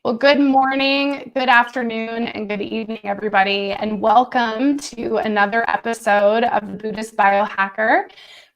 Well, good morning, good afternoon, and good evening, everybody, and welcome to another episode of the Buddhist Biohacker.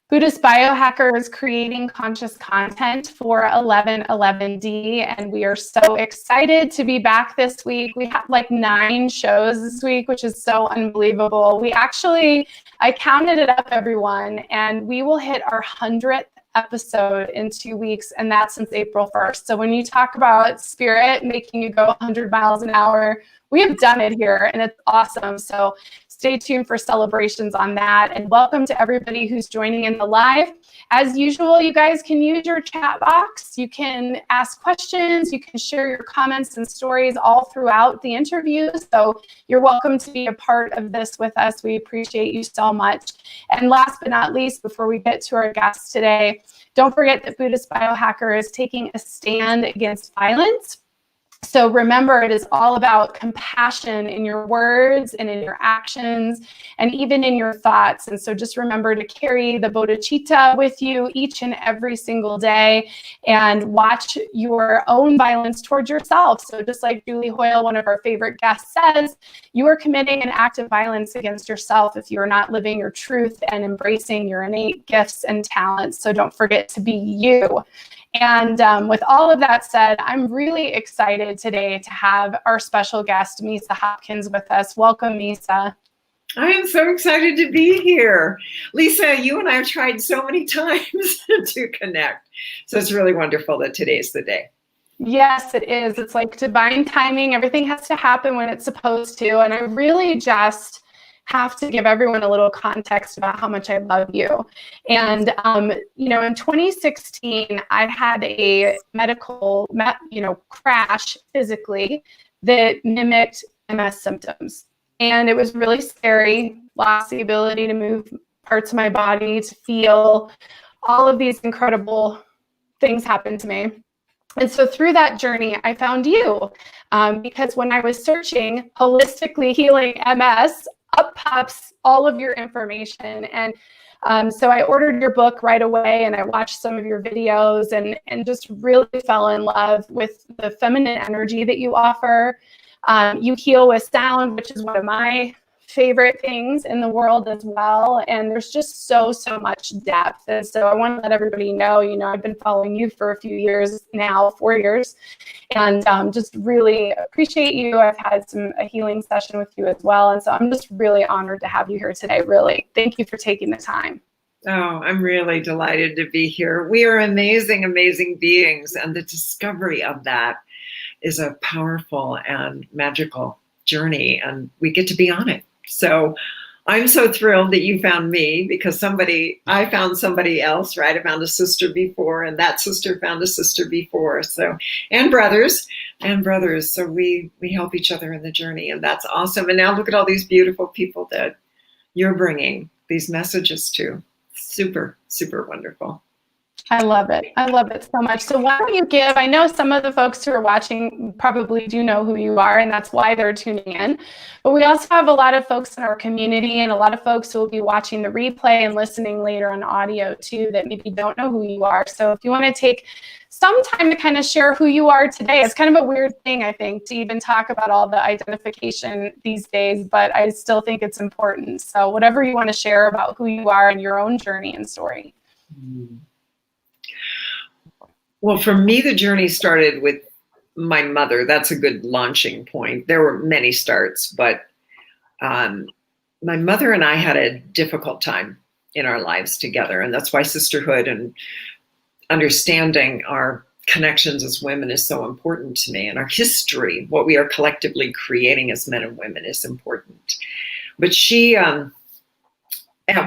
Buddhist Biohacker is creating conscious content for 1111D, and we are so excited to be back this week. We have like 9 shows this week, which is so unbelievable. I counted it up, everyone, and we will hit our 100th episode in 2 weeks, and that's since April 1st. So when you talk about spirit making you go 100 miles an hour, we have done it here, and it's awesome. So stay tuned for celebrations on that. And welcome to everybody who's joining in the live. As usual, you guys can use your chat box. You can ask questions. You can share your comments and stories all throughout the interview. So you're welcome to be a part of this with us. We appreciate you so much. And last but not least, before we get to our guests today, don't forget that Buddhist Biohacker is taking a stand against violence. So remember, it is all about compassion in your words and in your actions and even in your thoughts. And so just remember to carry the bodhicitta with you each and every single day and watch your own violence towards yourself. So just like Julie Hoyle, one of our favorite guests, says, you are committing an act of violence against yourself if you are not living your truth and embracing your innate gifts and talents. So don't forget to be you. And with all of that said, I'm really excited today to have our special guest, Misa Hopkins, with us. Welcome, Misa. I am so excited to be here. Lisa, you and I have tried so many times to connect. So it's really wonderful that today's the day. Yes, it is. It's like divine timing. Everything has to happen when it's supposed to. And I really just have to give everyone a little context about how much I love you. And, in 2016, I had a medical, crash physically that mimicked MS symptoms. And it was really scary, lost the ability to move parts of my body, to feel. All of these incredible things happened to me. And so through that journey, I found you because when I was searching holistically healing MS, up pops all of your information. And so I ordered your book right away, and I watched some of your videos and just really fell in love with the feminine energy that you offer. You heal with sound, which is one of my favorite things in the world as well. And there's just so much depth. And so I want to let everybody know, I've been following you for a few years now, 4 years, and just really appreciate you. I've had a healing session with you as well. And so I'm just really honored to have you here today. Really. Thank you for taking the time. Oh, I'm really delighted to be here. We are amazing, amazing beings. And the discovery of that is a powerful and magical journey. And we get to be on it. So I'm so thrilled that you found me because I found somebody else, right? I found a sister before, and that sister found a sister before. So, and brothers. So we help each other in the journey, and that's awesome. And now look at all these beautiful people that you're bringing these messages to. Super, super wonderful. I love it. I love it so much. So why don't you I know some of the folks who are watching probably do know who you are, and that's why they're tuning in. But we also have a lot of folks in our community and a lot of folks who will be watching the replay and listening later on audio too that maybe don't know who you are. So if you want to take some time to kind of share who you are today, it's kind of a weird thing, I think, to even talk about all the identification these days, but I still think it's important. So whatever you want to share about who you are and your own journey and story. Well, for me, the journey started with my mother. That's a good launching point. There were many starts, but my mother and I had a difficult time in our lives together. And that's why sisterhood and understanding our connections as women is so important to me. And our history, what we are collectively creating as men and women, is important. But she, at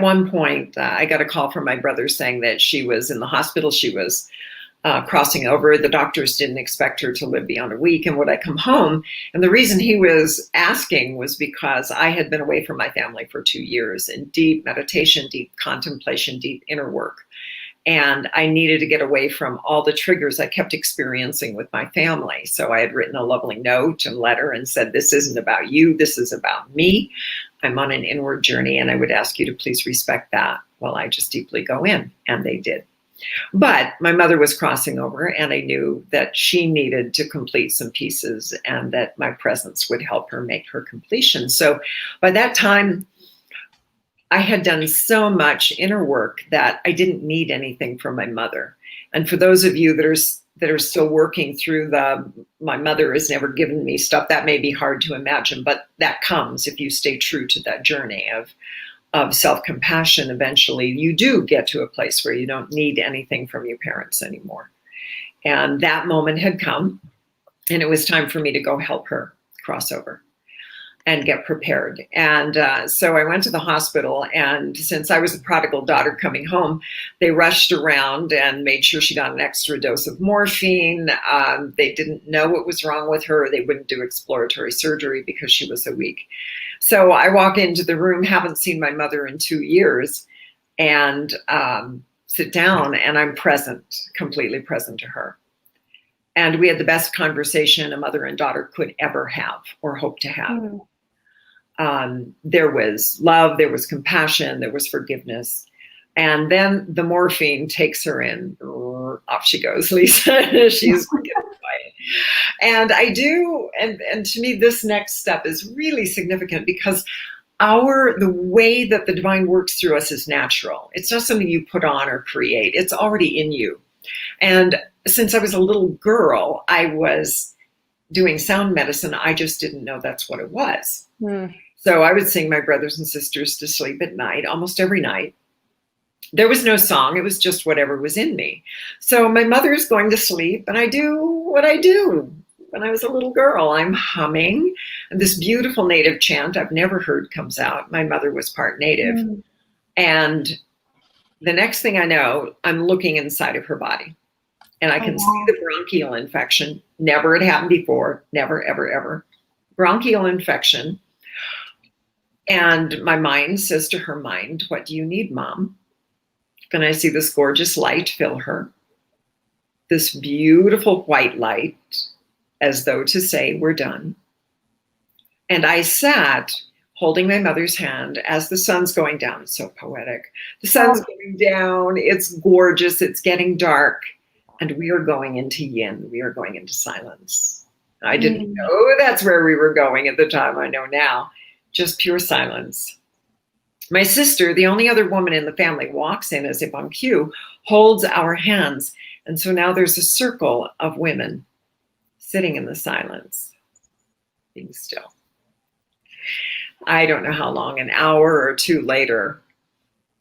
one point, I got a call from my brother saying that she was in the hospital. She was crossing over. The doctors didn't expect her to live beyond a week, and would I come home? And the reason he was asking was because I had been away from my family for 2 years in deep meditation, deep contemplation, deep inner work. And I needed to get away from all the triggers I kept experiencing with my family. So I had written a lovely note and letter and said, this isn't about you, this is about me. I'm on an inward journey, and I would ask you to please respect that while I just deeply go in. And they did. But my mother was crossing over, and I knew that she needed to complete some pieces and that my presence would help her make her completion. So by that time, I had done so much inner work that I didn't need anything from my mother. And for those of you that are still working through my mother has never given me stuff, that may be hard to imagine, but that comes if you stay true to that journey of self-compassion. Eventually you do get to a place where you don't need anything from your parents anymore. And that moment had come, and it was time for me to go help her cross over and get prepared. And so I went to the hospital, and since I was a prodigal daughter coming home, they rushed around and made sure she got an extra dose of morphine. They didn't know what was wrong with her. They wouldn't do exploratory surgery because she was so weak. So I walk into the room, haven't seen my mother in 2 years, and sit down, and I'm present, completely present to her. And we had the best conversation a mother and daughter could ever have or hope to have. There was love, there was compassion, there was forgiveness. And then the morphine takes her in. Off she goes, Lisa. She's forgiven by it. And I do, and to me, this next step is really significant because the way that the divine works through us is natural. It's not something you put on or create. It's already in you. And since I was a little girl, I was doing sound medicine. I just didn't know that's what it was. So I would sing my brothers and sisters to sleep at night, almost every night. There was no song. It was just whatever was in me. So my mother's going to sleep, and I do what I do. When I was a little girl, I'm humming, and this beautiful native chant I've never heard comes out. My mother was part native. And the next thing I know, I'm looking inside of her body, and I can see the bronchial infection. Never had happened before. Never, ever, ever. Bronchial infection. And my mind says to her mind, "What do you need, Mom?" Then I see this gorgeous light fill her. This beautiful white light, as though to say, "We're done." And I sat holding my mother's hand as the sun's going down. It's so poetic. The sun's going down. It's gorgeous. It's getting dark. And we are going into yin. We are going into silence. I didn't know that's where we were going at the time. I know now. Just pure silence. My sister, the only other woman in the family, walks in as if on cue, holds our hands. And so now there's a circle of women sitting in the silence, being still. I don't know how long, an hour or two later,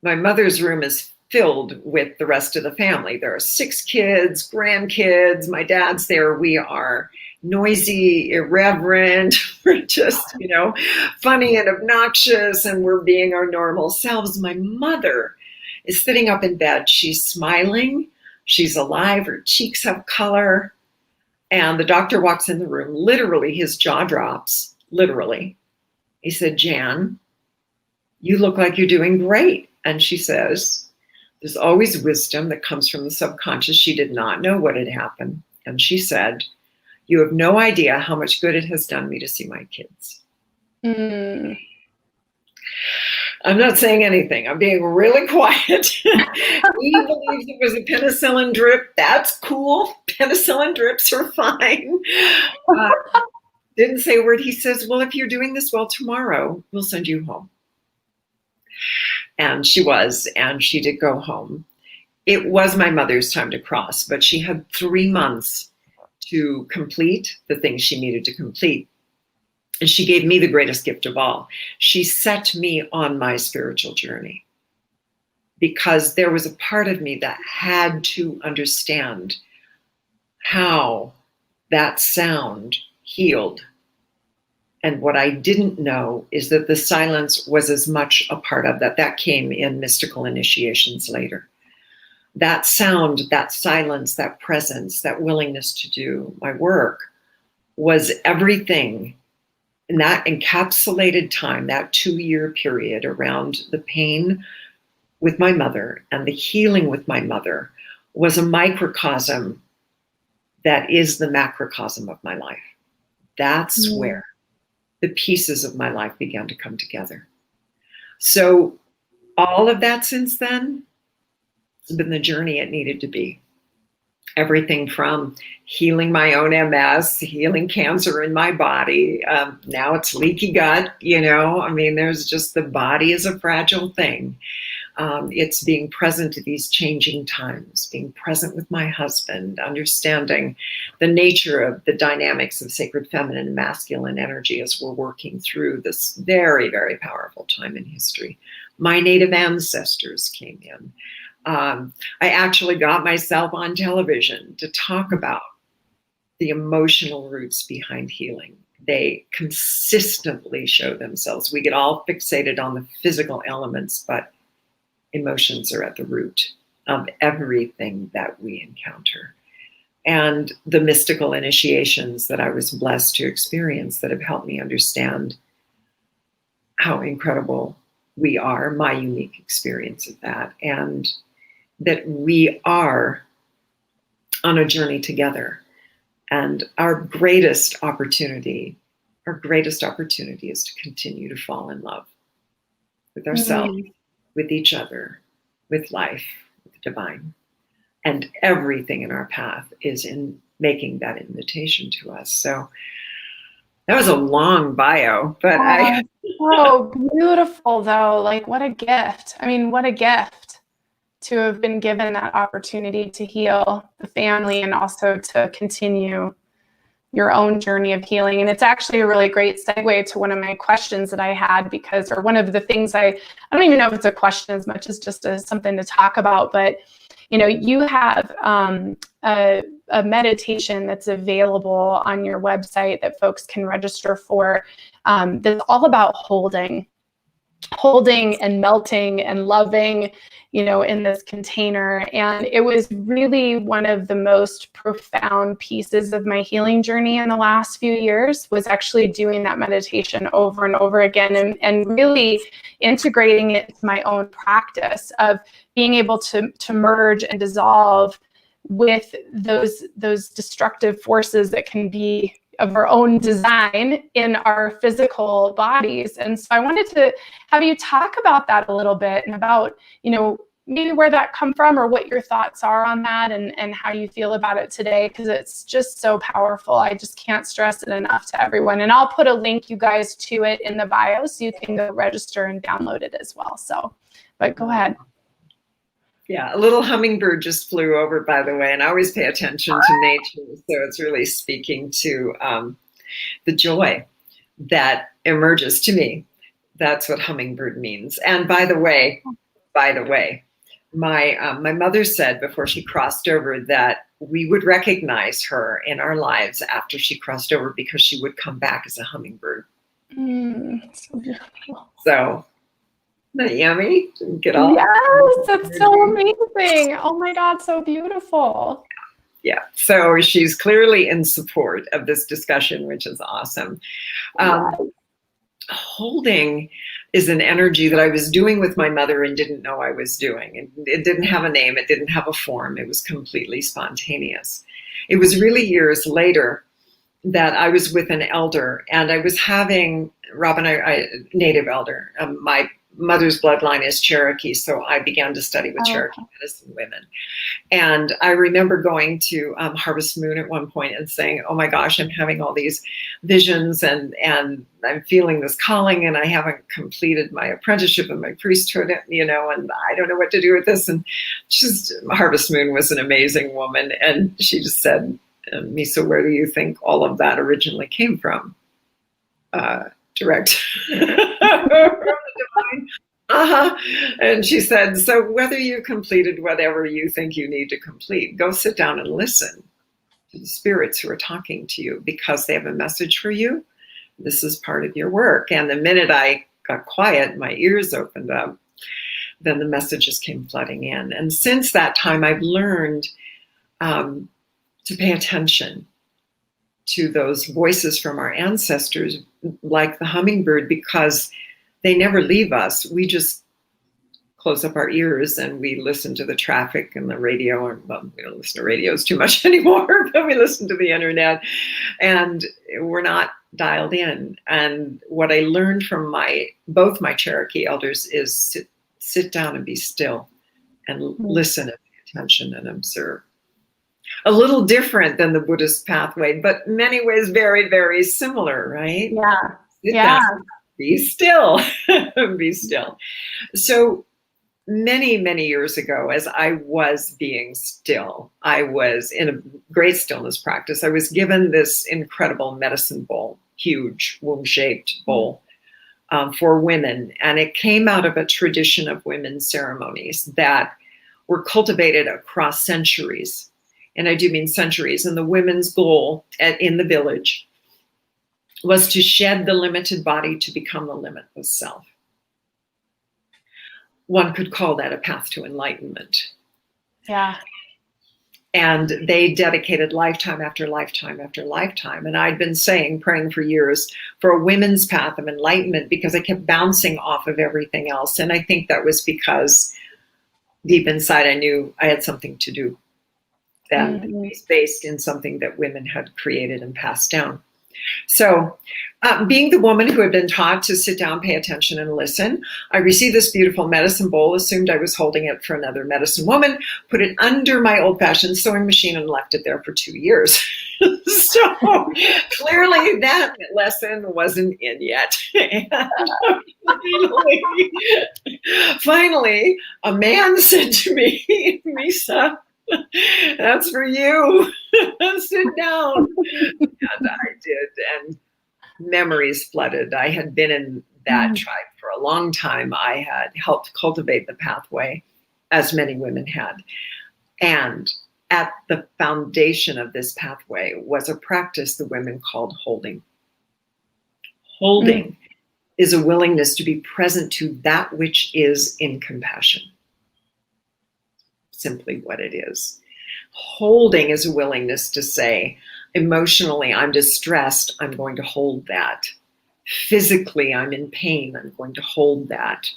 my mother's room is filled with the rest of the family. There are 6 kids, grandkids, my dad's there. We are noisy, irreverent, we're just, funny and obnoxious, and we're being our normal selves. My mother is sitting up in bed. She's smiling. She's alive. Her cheeks have color. And the doctor walks in the room. Literally, his jaw drops. Literally. He said, "Jan, you look like you're doing great." And she says, "There's always wisdom that comes from the subconscious." She did not know what had happened. And she said, "You have no idea how much good it has done me to see my kids." I'm not saying anything. I'm being really quiet. He believes it was a penicillin drip. That's cool. Penicillin drips are fine. Didn't say a word. He says, "Well, if you're doing this well tomorrow, we'll send you home." And she was, and she did go home. It was my mother's time to cross, but she had 3 months to complete the things she needed to complete. And she gave me the greatest gift of all. She set me on my spiritual journey because there was a part of me that had to understand how that sound healed. And what I didn't know is that the silence was as much a part of that. That came in mystical initiations later. That sound, that silence, that presence, that willingness to do my work was everything in that encapsulated time, that 2-year period around the pain with my mother and the healing with my mother was a microcosm that is the macrocosm of my life. That's where the pieces of my life began to come together. So all of that since then It's been the journey it needed to be. Everything from healing my own MS, healing cancer in my body. Now it's leaky gut, I mean, there's just, the body is a fragile thing. It's being present to these changing times, being present with my husband, understanding the nature of the dynamics of sacred feminine and masculine energy as we're working through this very, very powerful time in history. My native ancestors came in. I actually got myself on television to talk about the emotional roots behind healing. They consistently show themselves. We get all fixated on the physical elements, but emotions are at the root of everything that we encounter. And the mystical initiations that I was blessed to experience that have helped me understand how incredible we are, my unique experience of that, and that we are on a journey together. And our greatest opportunity is to continue to fall in love with ourselves, with each other, with life, with the divine. And everything in our path is in making that invitation to us. So that was a long bio, but so beautiful though. Like, what a gift. I mean, what a gift to have been given that opportunity to heal the family and also to continue your own journey of healing. And it's actually a really great segue to one of my questions that I had, because, or one of the things I don't even know if it's a question as much as just something to talk about, but you have a meditation that's available on your website that folks can register for, that's all about holding and melting and loving, in this container. And it was really one of the most profound pieces of my healing journey in the last few years, was actually doing that meditation over and over again, and really integrating it into my own practice of being able to merge and dissolve with those destructive forces that can be of our own design in our physical bodies. And so I wanted to have you talk about that a little bit, and about, maybe where that come from, or what your thoughts are on that, and how you feel about it today, because it's just so powerful. I just can't stress it enough to everyone. And I'll put a link, you guys, to it in the bio, so you can go register and download it as well. So, but go ahead. Yeah, a little hummingbird just flew over, by the way, and I always pay attention to nature, so it's really speaking to the joy that emerges to me. That's what hummingbird means. And by the way, my mother said before she crossed over that we would recognize her in our lives after she crossed over, because she would come back as a hummingbird. So beautiful. So. Isn't that yummy? Get all yes, that's so amazing. Oh my God, so beautiful. Yeah, so she's clearly in support of this discussion, which is awesome. Holding is an energy that I was doing with my mother and didn't know I was doing. And it didn't have a name, it didn't have a form, it was completely spontaneous. It was really years later that I was with an elder, and I was having, Robin, I native elder, my mother's bloodline is Cherokee, so I began to study with Cherokee medicine women. And I remember going to Harvest Moon at one point and saying, oh my gosh, I'm having all these visions, and I'm feeling this calling, and I haven't completed my apprenticeship and my priesthood, and I don't know what to do with this. And Harvest Moon was an amazing woman, and she just said, Misa, where do you think all of that originally came from? Direct. From the divine. And she said, so whether you completed whatever you think you need to complete, go sit down and listen to the spirits who are talking to you, because they have a message for you. This is part of your work. And the minute I got quiet, my ears opened up, then the messages came flooding in. And since that time, I've learned to pay attention to those voices from our ancestors, like the hummingbird, because they never leave us. We just close up our ears and we listen to the traffic and the radio, or well, we don't listen to radios too much anymore, but we listen to the internet, and we're not dialed in. And what I learned from both my Cherokee elders is sit down and be still and listen and pay attention and observe. A little different than the Buddhist pathway, but many ways very, very similar, right? Yeah. Sit down, be still, be still. So many years ago, as I was being still, I was in a great stillness practice. I was given this incredible medicine bowl, huge womb-shaped bowl for women. And it came out of a tradition of women's ceremonies that were cultivated across centuries. And I do mean centuries. And the women's goal in the village was to shed the limited body to become the limitless self. One could call that a path to enlightenment. Yeah. And they dedicated lifetime after lifetime after lifetime. And I'd been praying for years for a women's path of enlightenment because I kept bouncing off of everything else. And I think that was because deep inside I knew I had something to do that was based in something that women had created and passed down. So being the woman who had been taught to sit down, pay attention, and listen, I received this beautiful medicine bowl, assumed I was holding it for another medicine woman, put it under my old-fashioned sewing machine, and left it there for 2 years. So clearly that lesson wasn't in yet. And finally, a man said to me, Misa, that's for you. Sit down. And I did. And memories flooded. I had been in that tribe for a long time. I had helped cultivate the pathway, as many women had. And at the foundation of this pathway was a practice the women called holding. Holding is a willingness to be present to that which is in compassion. Simply what it is. Holding is a willingness to say, emotionally, I'm distressed, I'm going to hold that. Physically, I'm in pain, I'm going to hold that.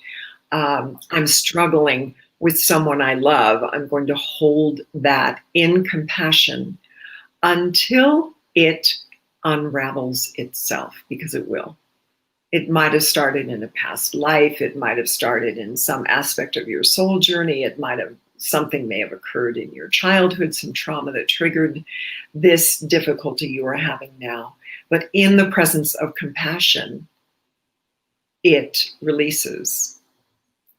I'm struggling with someone I love, I'm going to hold that in compassion until it unravels itself, because it will. It might have started in a past life, it might have started in some aspect of your soul journey, something may have occurred in your childhood, some trauma that triggered this difficulty you are having now. But in the presence of compassion, it releases.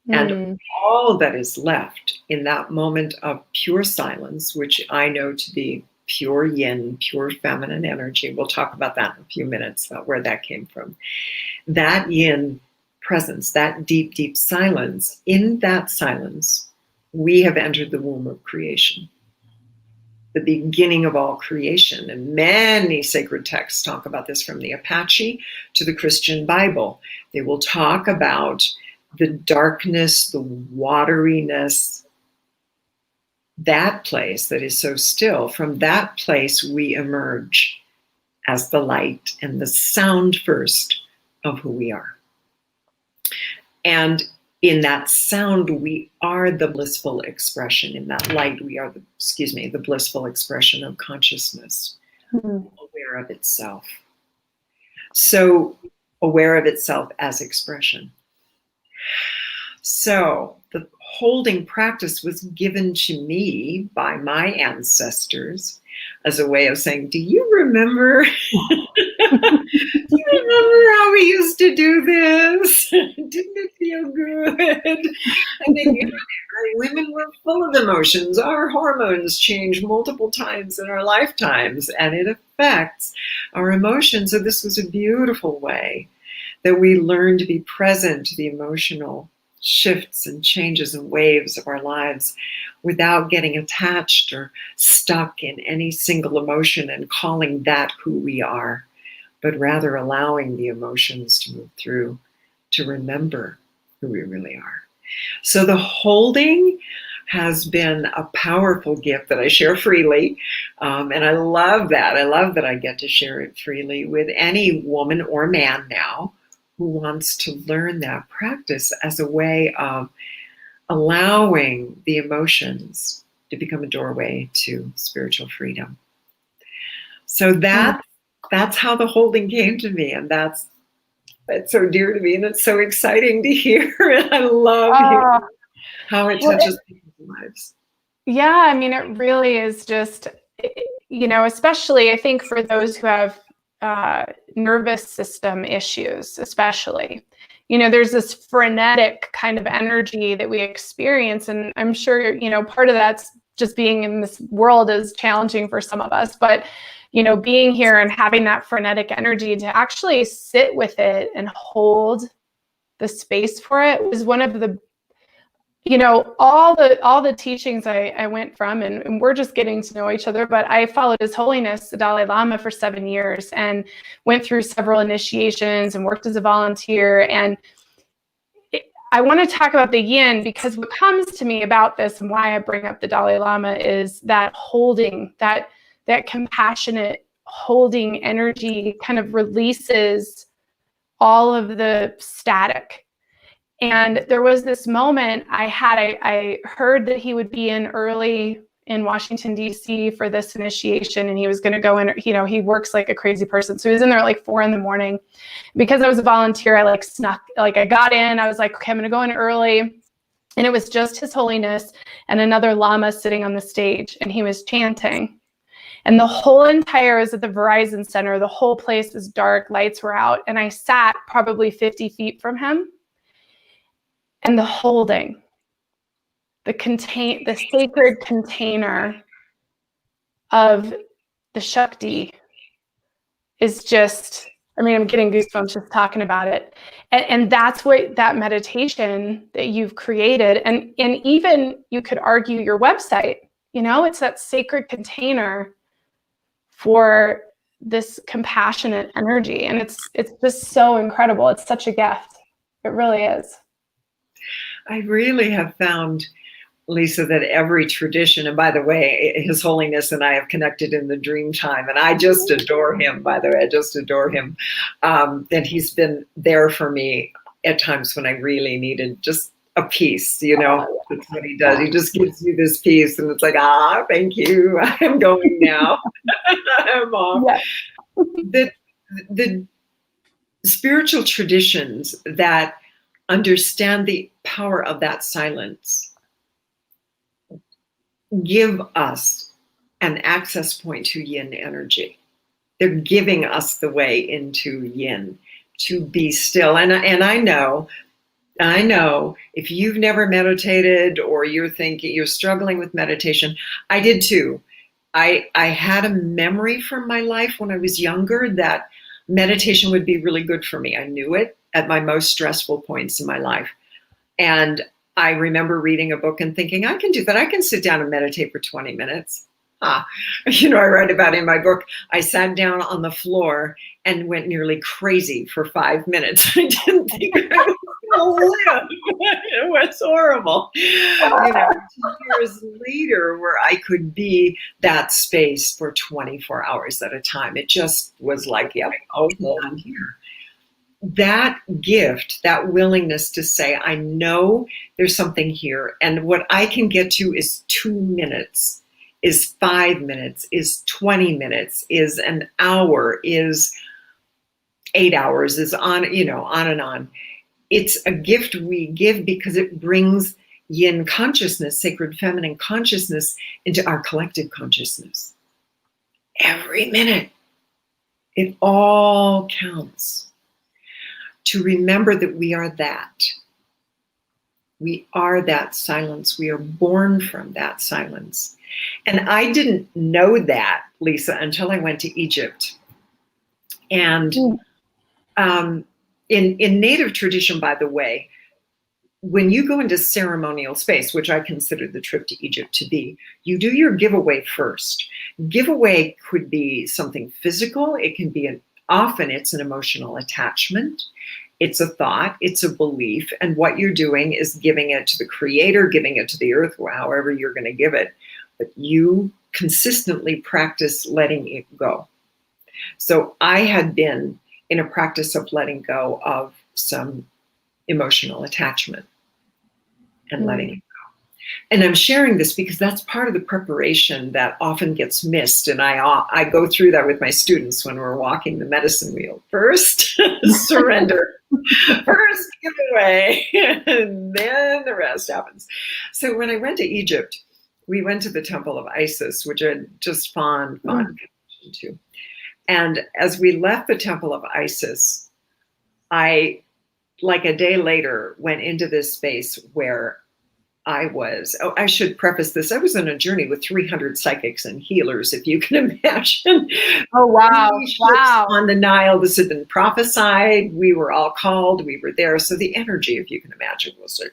And all that is left in that moment of pure silence, which I know to be pure yin, pure feminine energy, we'll talk about that in a few minutes, about where that came from. That yin presence, that deep, deep silence, in that silence, we have entered the womb of creation, the beginning of all creation. And many sacred texts talk about this, from the Apache to the Christian Bible. They will talk about the darkness, the wateriness, that place that is so still. From that place, we emerge as the light and the sound first of who we are. And in that sound, we are the blissful expression. In that light, we are the blissful expression of consciousness, aware of itself. So aware of itself as expression. So the holding practice was given to me by my ancestors as a way of saying, do you remember? Do you remember how we used to do this? Didn't it feel good? I mean, women were full of emotions. Our hormones change multiple times in our lifetimes, and it affects our emotions. So this was a beautiful way that we learn to be present to the emotional shifts and changes and waves of our lives without getting attached or stuck in any single emotion and calling that who we are, but rather allowing the emotions to move through to remember who we really are. So the holding has been a powerful gift that I share freely. And I love that. I love that I get to share it freely with any woman or man now who wants to learn that practice as a way of allowing the emotions to become a doorway to spiritual freedom. So that's how the holding came to me, and that's so dear to me, and it's so exciting to hear. And I love hearing how it touches people's lives. Yeah, I mean, it really is just, especially I think for those who have nervous system issues, especially, there's this frenetic kind of energy that we experience. And I'm sure, part of that's just being in this world is challenging for some of us, but, being here and having that frenetic energy to actually sit with it and hold the space for it was one of the all the teachings I went from, and we're just getting to know each other, but I followed His Holiness, the Dalai Lama, for 7 years and went through several initiations and worked as a volunteer. And I want to talk about the yin, because what comes to me about this and why I bring up the Dalai Lama is that holding, that compassionate holding energy kind of releases all of the static. And there was this moment I heard that he would be in early in Washington, D.C. for this initiation, and he was going to go in, he works like a crazy person. So he was in there at like 4 a.m. Because I was a volunteer, I snuck, I got in, I was like, okay, I'm going to go in early. And it was just His Holiness and another Lama sitting on the stage, and he was chanting. And the whole entire, is at the Verizon Center, the whole place was dark, lights were out, and I sat probably 50 feet from him. And the holding, the sacred container of the Shakti is just, I'm getting goosebumps just talking about it. And that's what that meditation that you've created, and even you could argue your website, it's that sacred container for this compassionate energy. And it's just so incredible. It's such a gift. It really is. I really have found, Lisa, that every tradition, and by the way, His Holiness and I have connected in the dream time, and I just adore him, by the way, I just adore him. And he's been there for me at times when I really needed just a peace, that's what he does. He just gives you this peace, and it's like, thank you, I'm going now. I'm off. Yeah. The spiritual traditions that understand the power of that silence give us an access point to yin energy. They're giving us the way into yin, to be still. And I know if you've never meditated, or you're struggling with meditation, I did too. I had a memory from my life when I was younger that meditation would be really good for me. I knew it at my most stressful points in my life. And I remember reading a book and thinking, I can do that. I can sit down and meditate for 20 minutes. I write about in my book, I sat down on the floor and went nearly crazy for 5 minutes. I didn't think I was going to live. It was horrible. 2 years later, where I could be that space for 24 hours at a time, it just was like, yeah, okay, I'm here. That gift, that willingness to say, I know there's something here, and what I can get to is 2 minutes, is 5 minutes, is 20 minutes, is an hour, is 8 hours, is on and on. It's a gift we give because it brings yin consciousness, sacred feminine consciousness, into our collective consciousness. Every minute, it all counts. To remember that we are that. We are that silence. We are born from that silence. And I didn't know that, Lisa, until I went to Egypt. And in Native tradition, by the way, when you go into ceremonial space, which I consider the trip to Egypt to be, you do your giveaway first. Giveaway could be something physical. It can be often it's an emotional attachment. It's a thought, it's a belief, and what you're doing is giving it to the creator, giving it to the earth, however you're going to give it. But you consistently practice letting it go. So I had been in a practice of letting go of some emotional attachment and letting it go. And I'm sharing this because that's part of the preparation that often gets missed. And I go through that with my students when we're walking the medicine wheel. First, surrender. First, give away. And then the rest happens. So when I went to Egypt, we went to the Temple of Isis, which I had just fond connection to. And as we left the Temple of Isis, I, like a day later, went into this space where I should preface this, I was on a journey with 300 psychics and healers, if you can imagine. Oh, wow. Wow. On the Nile, this had been prophesied. We were all called. We were there. So the energy, if you can imagine, was like,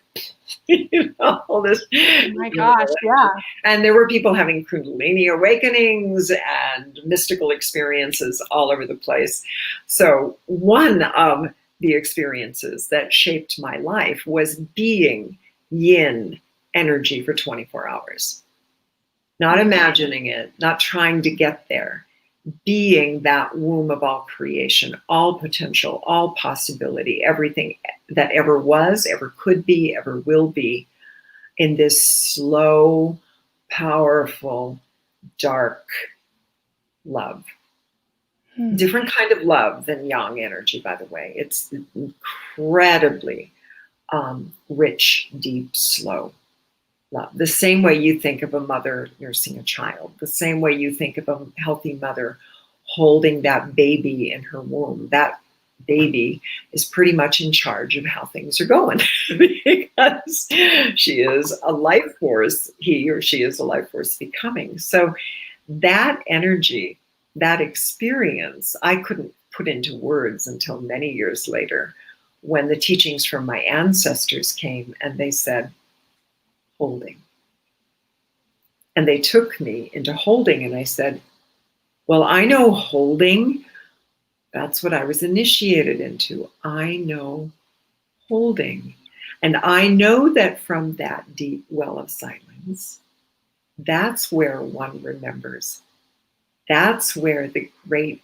all this. Oh my gosh, yeah. And there were people having Kundalini awakenings and mystical experiences all over the place. So one of the experiences that shaped my life was being yin energy for 24 hours. Not imagining it, not trying to get there, being that womb of all creation, all potential, all possibility, everything that ever was, ever could be, ever will be, in this slow, powerful, dark love. Different kind of love than yang energy, by the way. It's incredibly rich, deep, slow love. The same way you think of a mother nursing a child, the same way you think of a healthy mother holding that baby in her womb. That baby is pretty much in charge of how things are going because she is a life force, he or she is a life force becoming. So that energy, that experience, I couldn't put into words until many years later, when the teachings from my ancestors came and they said, holding. And they took me into holding, and I said, well, I know holding. That's what I was initiated into. I know holding. And I know that from that deep well of silence, that's where one remembers. That's where the great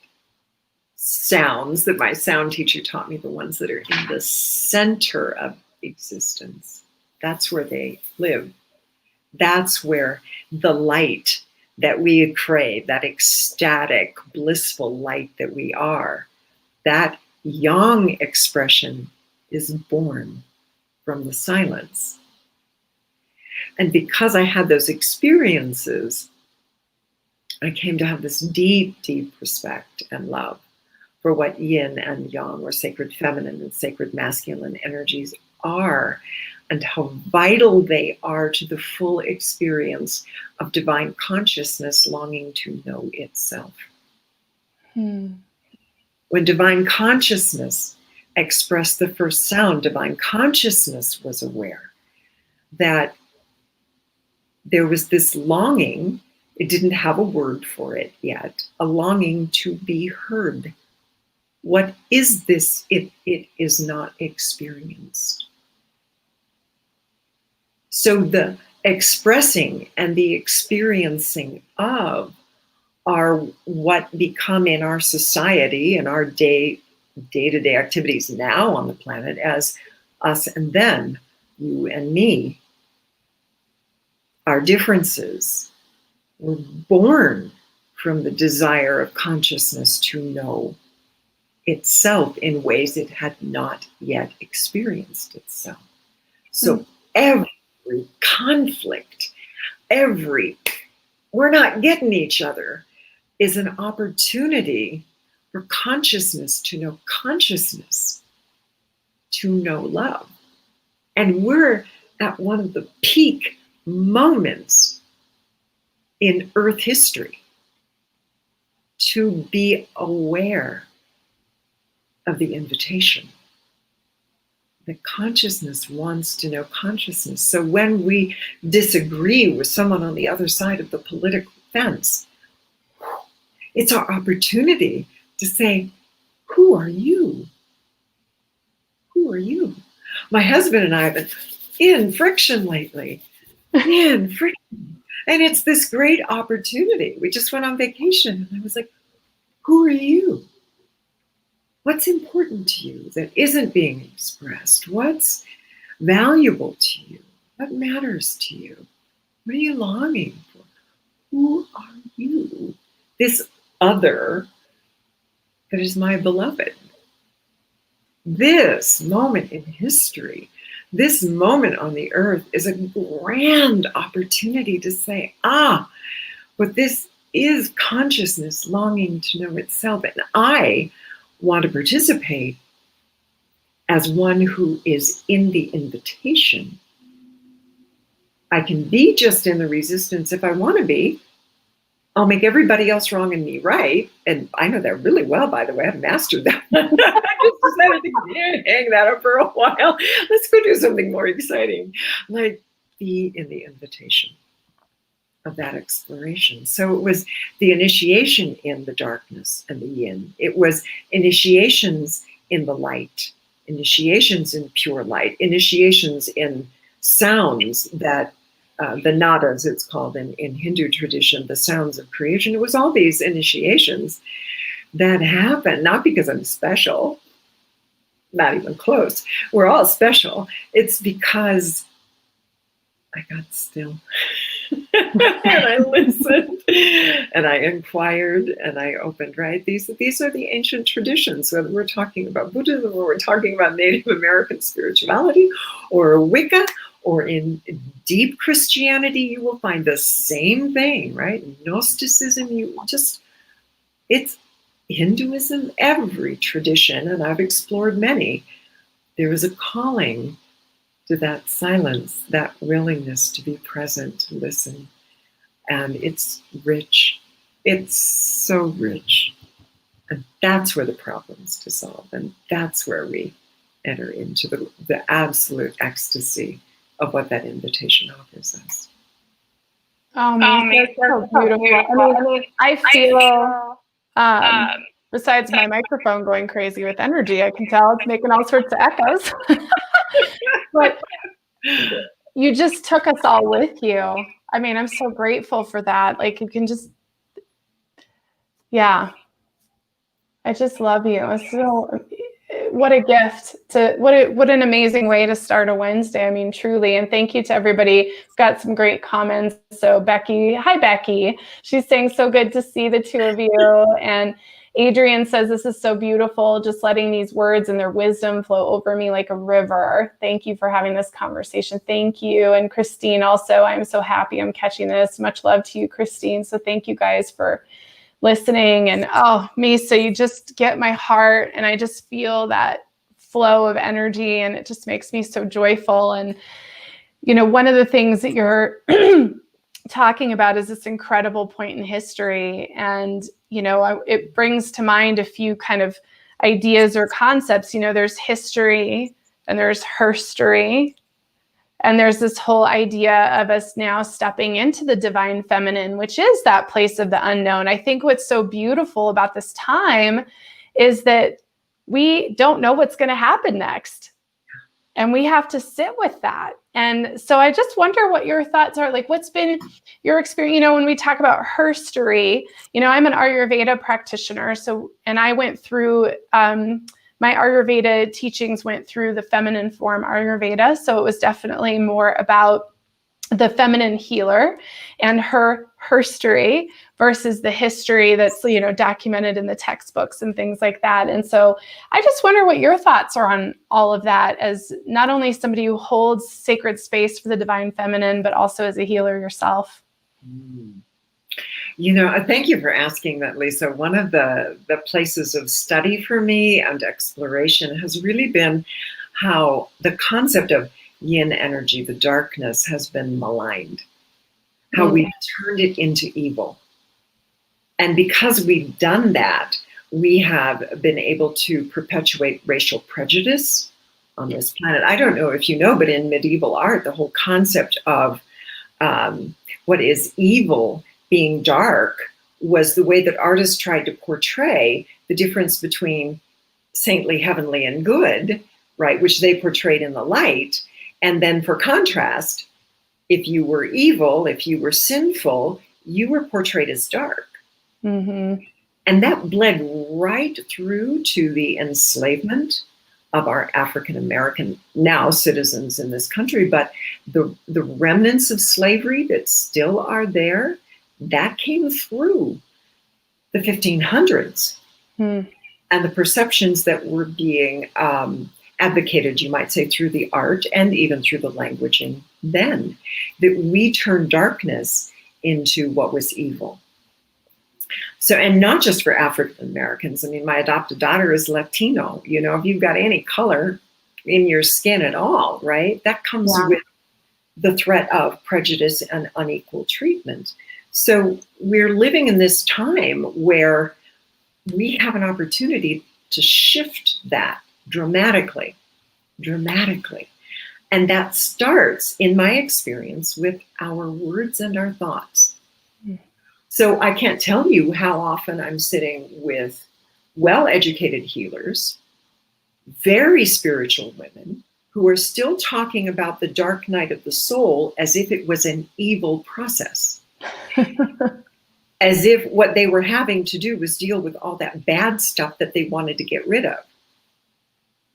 sounds that my sound teacher taught me, the ones that are in the center of existence, that's where they live. That's where the light that we crave, that ecstatic, blissful light that we are, that yang expression is born from the silence. And because I had those experiences, I came to have this deep, deep respect and love for what yin and yang, or sacred feminine and sacred masculine energies are, and how vital they are to the full experience of divine consciousness longing to know itself. When divine consciousness expressed the first sound, divine consciousness was aware that there was this longing. It didn't have a word for it yet, a longing to be heard. What is this if it is not experienced? So the expressing and the experiencing of are what become in our society and our day-to-day activities now on the planet as us and them, you and me. Our differences were born from the desire of consciousness to know itself in ways it had not yet experienced itself. So every conflict, we're not getting each other, is an opportunity for consciousness to know consciousness, to know love. And we're at one of the peak moments in Earth history to be aware of the invitation. That consciousness wants to know consciousness. So when we disagree with someone on the other side of the political fence, it's our opportunity to say, who are you? Who are you? My husband and I have been in friction lately. In friction. And it's this great opportunity. We just went on vacation and I was like, who are you? What's important to you that isn't being expressed? What's valuable to you What matters to you? What are you longing for? Who are you? This other that is my beloved. This moment in history, this moment on the earth is a grand opportunity to say, but this is consciousness longing to know itself. And I want to participate as one who is in the invitation. I can be just in the resistance if I want to be. I'll make everybody else wrong and me right. And I know that really well, by the way. I've mastered that. I just decided to hang that up for a while. Let's go do something more exciting. Like be in the invitation of that exploration. So it was the initiation in the darkness and the yin. It was initiations in the light, initiations in pure light, initiations in sounds that the nadas, it's called in Hindu tradition, the sounds of creation. It was all these initiations that happened, not because I'm special, not even close. We're all special. It's because I got still and I listened and I inquired and I opened, right? These are the ancient traditions, whether we're talking about Buddhism or we're talking about Native American spirituality or Wicca, or in deep Christianity, you will find the same thing, right? Gnosticism, it's Hinduism, every tradition, and I've explored many. There is a calling to that silence, that willingness to be present, to listen. And it's rich. It's so rich. And that's where the problem's to solve. And that's where we enter into the absolute ecstasy of what that invitation offers us. Oh, man, that's so beautiful. I feel, besides my microphone going crazy with energy, I can tell it's making all sorts of echoes. But you just took us all with you. I mean, I'm so grateful for that. Like, you can just, yeah. I just love you. So, what a gift what an amazing way to start a Wednesday. I mean, truly. And thank you to everybody. We've got some great comments. So Becky, hi Becky. She's saying so good to see the two of you. And Adrian says, this is so beautiful, just letting these words and their wisdom flow over me like a river. Thank you for having this conversation. Thank you. And Christine also, I'm so happy I'm catching this. Much love to you, Christine. So thank you guys for listening. And Misa, you just get my heart, and I just feel that flow of energy, and it just makes me so joyful. And, you know, one of the things that you're talking about is this incredible point in history. And, you know, it brings to mind a few kind of ideas or concepts. You know, there's history and there's herstory. And there's this whole idea of us now stepping into the divine feminine, which is that place of the unknown. I think what's so beautiful about this time is that we don't know what's going to happen next. And we have to sit with that. And so I just wonder what your thoughts are. Like, what's been your experience? You know, when we talk about herstory, you know, I'm an Ayurveda practitioner. And I went through, my Ayurveda teachings went through the feminine form Ayurveda. So it was definitely more about the feminine healer and her herstory versus the history that's, you know, documented in the textbooks and things like that. And so I just wonder what your thoughts are on all of that, as not only somebody who holds sacred space for the divine feminine, but also as a healer yourself. You know, thank you for asking that, Lisa. One of the places of study for me and exploration has really been how the concept of yin energy, the darkness, has been maligned, how we've turned it into evil. And because we've done that, we have been able to perpetuate racial prejudice on this planet. I don't know if you know, but in medieval art, the whole concept of what is evil being dark was the way that artists tried to portray the difference between saintly, heavenly, and good, right, which they portrayed in the light. And then for contrast, if you were evil, if you were sinful, you were portrayed as dark. Mm-hmm. And that bled right through to the enslavement of our African American now citizens in this country, but the remnants of slavery that still are there, that came through the 1500s. And the perceptions that were being advocated, you might say, through the art and even through the languaging then, that we turned darkness into what was evil. So, and not just for African Americans. I mean, my adopted daughter is Latino. You know, if you've got any color in your skin at all, right, that comes with the threat of prejudice and unequal treatment. So we're living in this time where we have an opportunity to shift that dramatically. And that starts, in my experience, with our words and our thoughts. So I can't tell you how often I'm sitting with well-educated healers, very spiritual women, who are still talking about the dark night of the soul as if it was an evil process. As if what they were having to do was deal with all that bad stuff that they wanted to get rid of.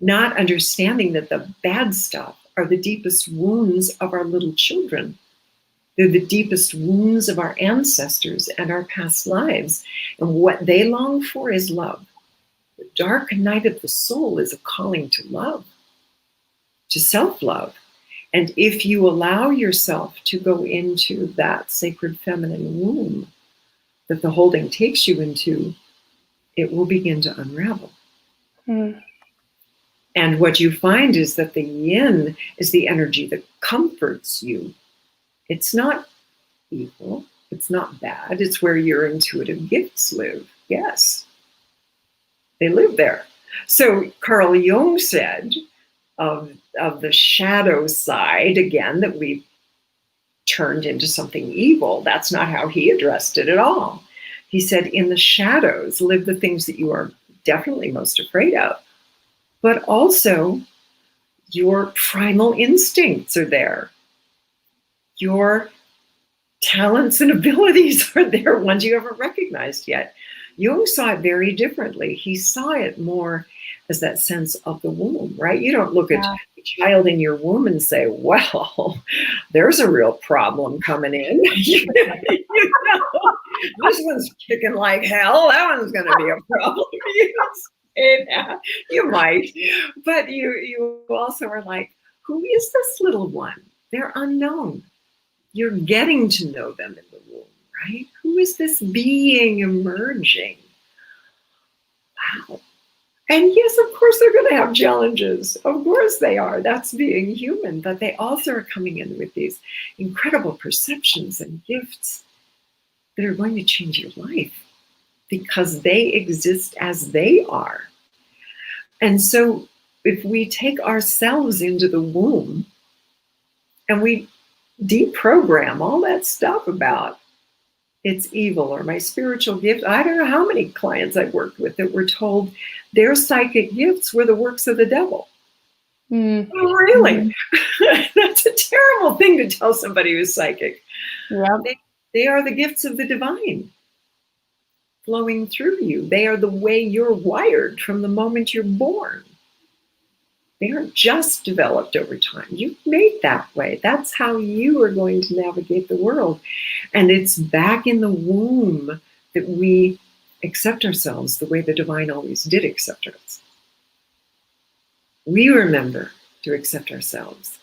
Not understanding that the bad stuff are the deepest wounds of our little children. They're the deepest wounds of our ancestors and our past lives. And what they long for is love. The dark night of the soul is a calling to love, to self-love. And if you allow yourself to go into that sacred feminine womb that the holding takes you into, it will begin to unravel. And what you find is that the yin is the energy that comforts you. It's not evil. It's not bad. It's where your intuitive gifts live. Yes, they live there. So Carl Jung said of the shadow side, again, that we turned into something evil. That's not how he addressed it at all. He said, in the shadows live the things that you are definitely most afraid of, but also your primal instincts are there. Your talents and abilities are there, ones you haven't recognized yet. Jung saw it very differently. He saw it more as that sense of the womb, right? You don't look at the child in your womb and say, well, there's a real problem coming in. You know, this one's kicking like hell. That one's going to be a problem. You might, but you also are like, who is this little one? They're unknown. You're getting to know them in the womb, right? Who is this being emerging? Wow. And yes, of course, they're going to have challenges. Of course they are. That's being human. But they also are coming in with these incredible perceptions and gifts that are going to change your life because they exist as they are. And so if we take ourselves into the womb and we deprogram all that stuff about it's evil or my spiritual gift. I don't know how many clients I've worked with that were told their psychic gifts were the works of the devil. Oh, really? That's a terrible thing to tell somebody who's psychic. Yeah. They are the gifts of the divine flowing through you. They are the way you're wired from the moment you're born. They aren't just developed over time. You've made that way. That's how you are going to navigate the world. And it's back in the womb that we accept ourselves the way the divine always did accept us. We remember to accept ourselves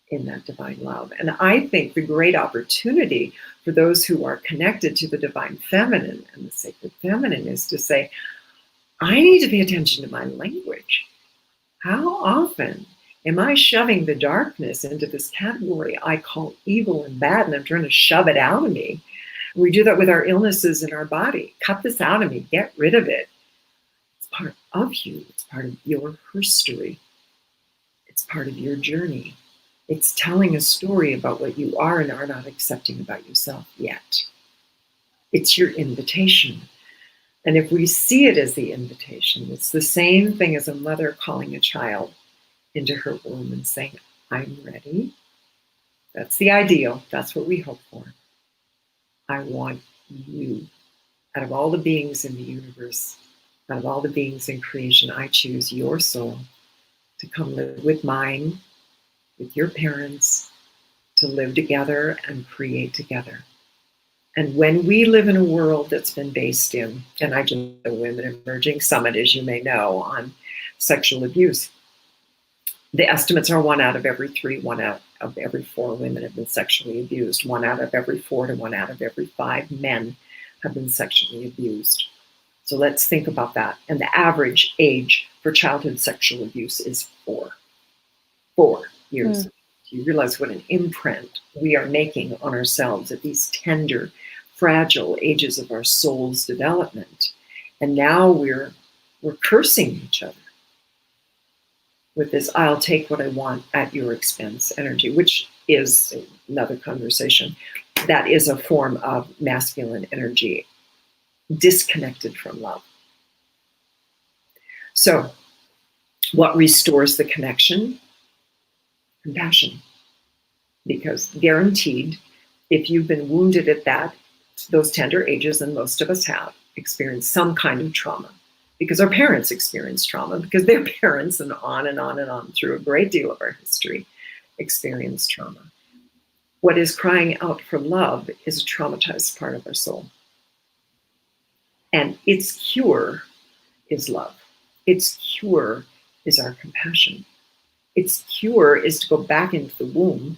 in that divine love. And I think the great opportunity for those who are connected to the divine feminine and the sacred feminine is to say, I need to pay attention to my language. How often am I shoving the darkness into this category I call evil and bad, and I'm trying to shove it out of me? We do that with our illnesses in our body. Cut this out of me. Get rid of it. It's part of you. It's part of your history. It's part of your journey. It's telling a story about what you are and are not accepting about yourself yet. It's your invitation. And if we see it as the invitation, it's the same thing as a mother calling a child into her womb and saying, I'm ready. That's the ideal. That's what we hope for. I want you. Out of all the beings in the universe, out of all the beings in creation, I choose your soul. to come live with mine, with your parents, to live together and create together. And when we live in a world that's been based in, and I just the Women Emerging Summit, as you may know, on sexual abuse, the estimates are 1 out of every 3, 1 out of every 4 women have been sexually abused. 1 out of every 4 to 1 out of every 5 men have been sexually abused. So let's think about that. And the average age for childhood sexual abuse is 4 years. You realize what an imprint we are making on ourselves at these tender, fragile ages of our soul's development. And now we're cursing each other with this "I'll take what I want at your expense" energy, which is another conversation. That is a form of masculine energy disconnected from love. So what restores the connection? Compassion. Because guaranteed, if you've been wounded at those tender ages, and most of us have experienced some kind of trauma, because our parents experienced trauma, because their parents, and on and on and on through a great deal of our history, experienced trauma. What is crying out for love is a traumatized part of our soul. And its cure is love. Its cure is our compassion. Its cure is to go back into the womb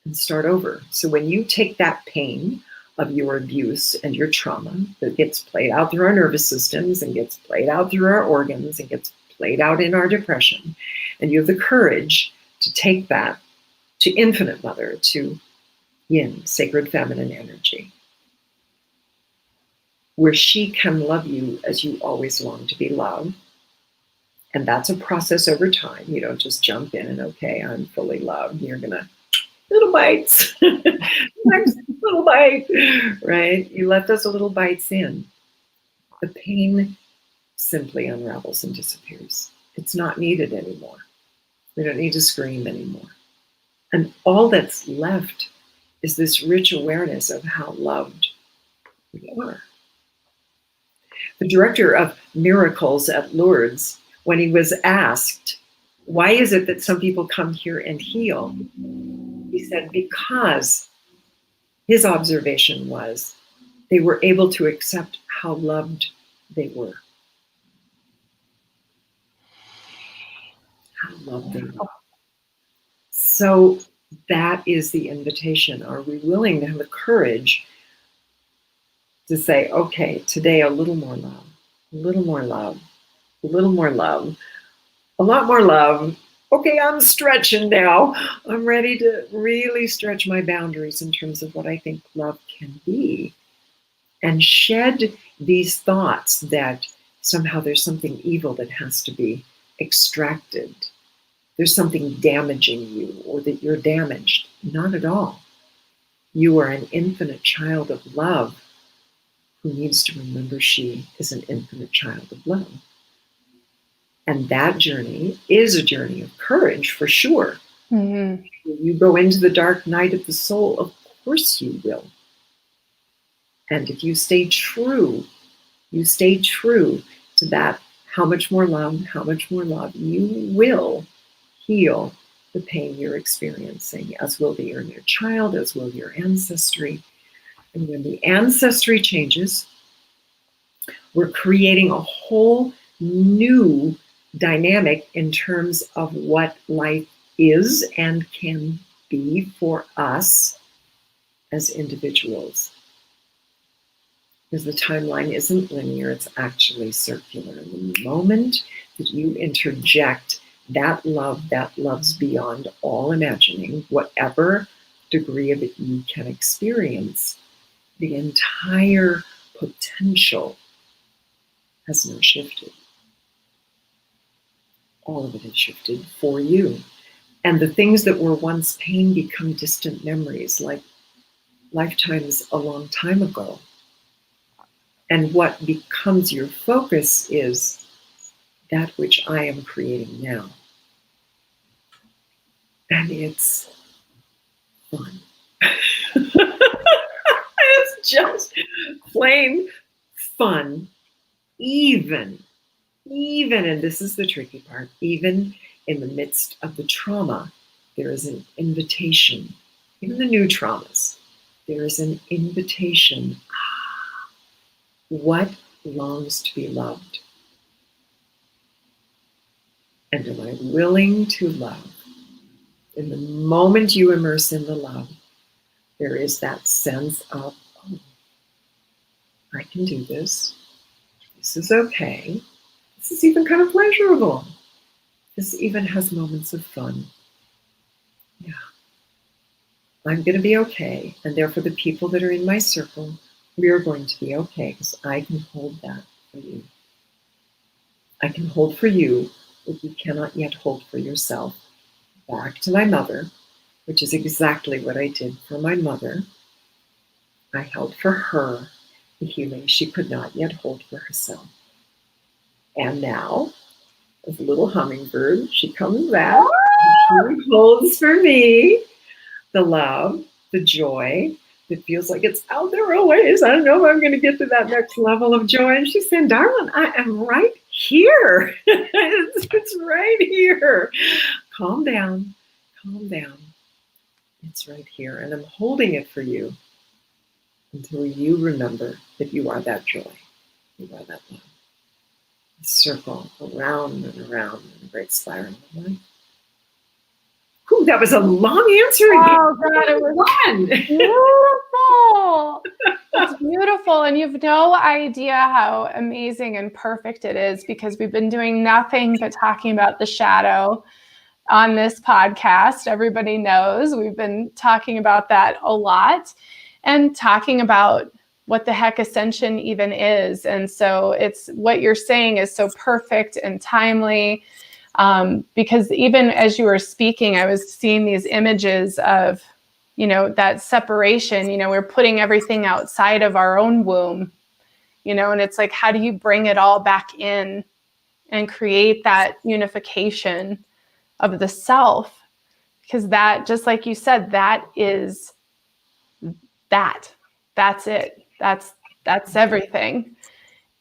and start over. So when you take that pain of your abuse and your trauma that gets played out through our nervous systems and gets played out through our organs and gets played out in our depression, and you have the courage to take that to Infinite Mother, to Yin, sacred feminine energy, where she can love you as you always long to be loved. And that's a process over time. You don't just jump in and, okay, I'm fully loved. You're going to, little bites, little bite, right? You let those little bites in. The pain simply unravels and disappears. It's not needed anymore. We don't need to scream anymore. And all that's left is this rich awareness of how loved we are. The director of miracles at Lourdes, when he was asked, why is it that some people come here and heal? He said, because his observation was they were able to accept how loved they were. How loved they were. So that is the invitation. Are we willing to have the courage to say, okay, today a little more love, a little more love, a little more love, a lot more love. Okay, I'm stretching now. I'm ready to really stretch my boundaries in terms of what I think love can be, and shed these thoughts that somehow there's something evil that has to be extracted. There's something damaging you, or that you're damaged. Not at all. You are an infinite child of love who needs to remember she is an infinite child of love. And that journey is a journey of courage, for sure. Mm-hmm. When you go into the dark night of the soul, of course you will. And if you stay true to that, how much more love, you will heal the pain you're experiencing, as will the inner child, as will your ancestry. And when the ancestry changes, we're creating a whole new dynamic in terms of what life is and can be for us as individuals. Because the timeline isn't linear, it's actually circular. And the moment that you interject that love that loves beyond all imagining, whatever degree of it you can experience, the entire potential has now shifted. All of it has shifted for you. And the things that were once pain become distant memories, like lifetimes a long time ago. And what becomes your focus is that which I am creating now. And it's fun. It's just plain fun, even, and this is the tricky part, even in the midst of the trauma, there is an invitation. Even the new traumas, there is an invitation. What longs to be loved? And am I willing to love? In the moment you immerse in the love, there is that sense of, oh, I can do this. This is okay. This is even kind of pleasurable. This even has moments of fun. Yeah. I'm going to be okay. And therefore, the people that are in my circle, we are going to be okay because I can hold that for you. I can hold for you what you cannot yet hold for yourself. Back to my mother, which is exactly what I did for my mother. I held for her the healing she could not yet hold for herself. And now, as a little hummingbird, she comes back. She holds for me the love, the joy that feels like it's out there always. I don't know if I'm going to get to that next level of joy. And she's saying, darling, I am right here. It's right here. Calm down. Calm down. It's right here. And I'm holding it for you until you remember that you are that joy. You are that love. Circle around and around in a great spiral of life. Ooh, that was a long answer again. Oh, God, it was fun. Beautiful. It's beautiful. And you've no idea how amazing and perfect it is because we've been doing nothing but talking about the shadow on this podcast. Everybody knows we've been talking about that a lot and talking about what the heck ascension even is. And so it's what you're saying is so perfect and timely. Because even as you were speaking, I was seeing these images of, that separation, we're putting everything outside of our own womb, and it's like, how do you bring it all back in and create that unification of the self? Because that, just like you said, that is that's it. That's everything.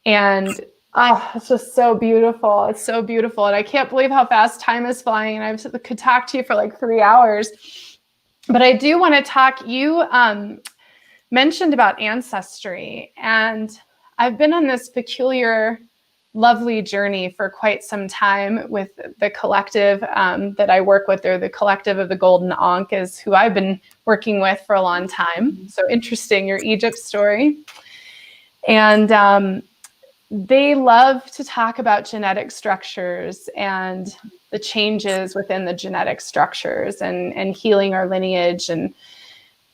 And it's just so beautiful. It's so beautiful. And I can't believe how fast time is flying. And I could talk to you for like 3 hours. But I do want to talk, you mentioned about ancestry. And I've been on this peculiar, lovely journey for quite some time with the collective that I work with, or the collective of the Golden Ankh is who I've been working with for a long time. So interesting, your Egypt story. And they love to talk about genetic structures and the changes within the genetic structures and healing our lineage and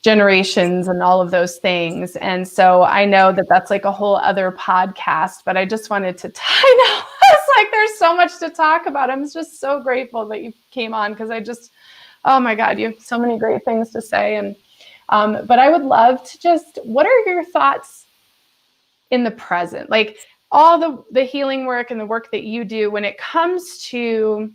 generations and all of those things. And so I know that that's like a whole other podcast, but I just wanted to, I know it's like, there's so much to talk about. I'm just so grateful that you came on because oh my God, you have so many great things to say. And, but I would love to just, what are your thoughts in the present? Like all the healing work and the work that you do when it comes to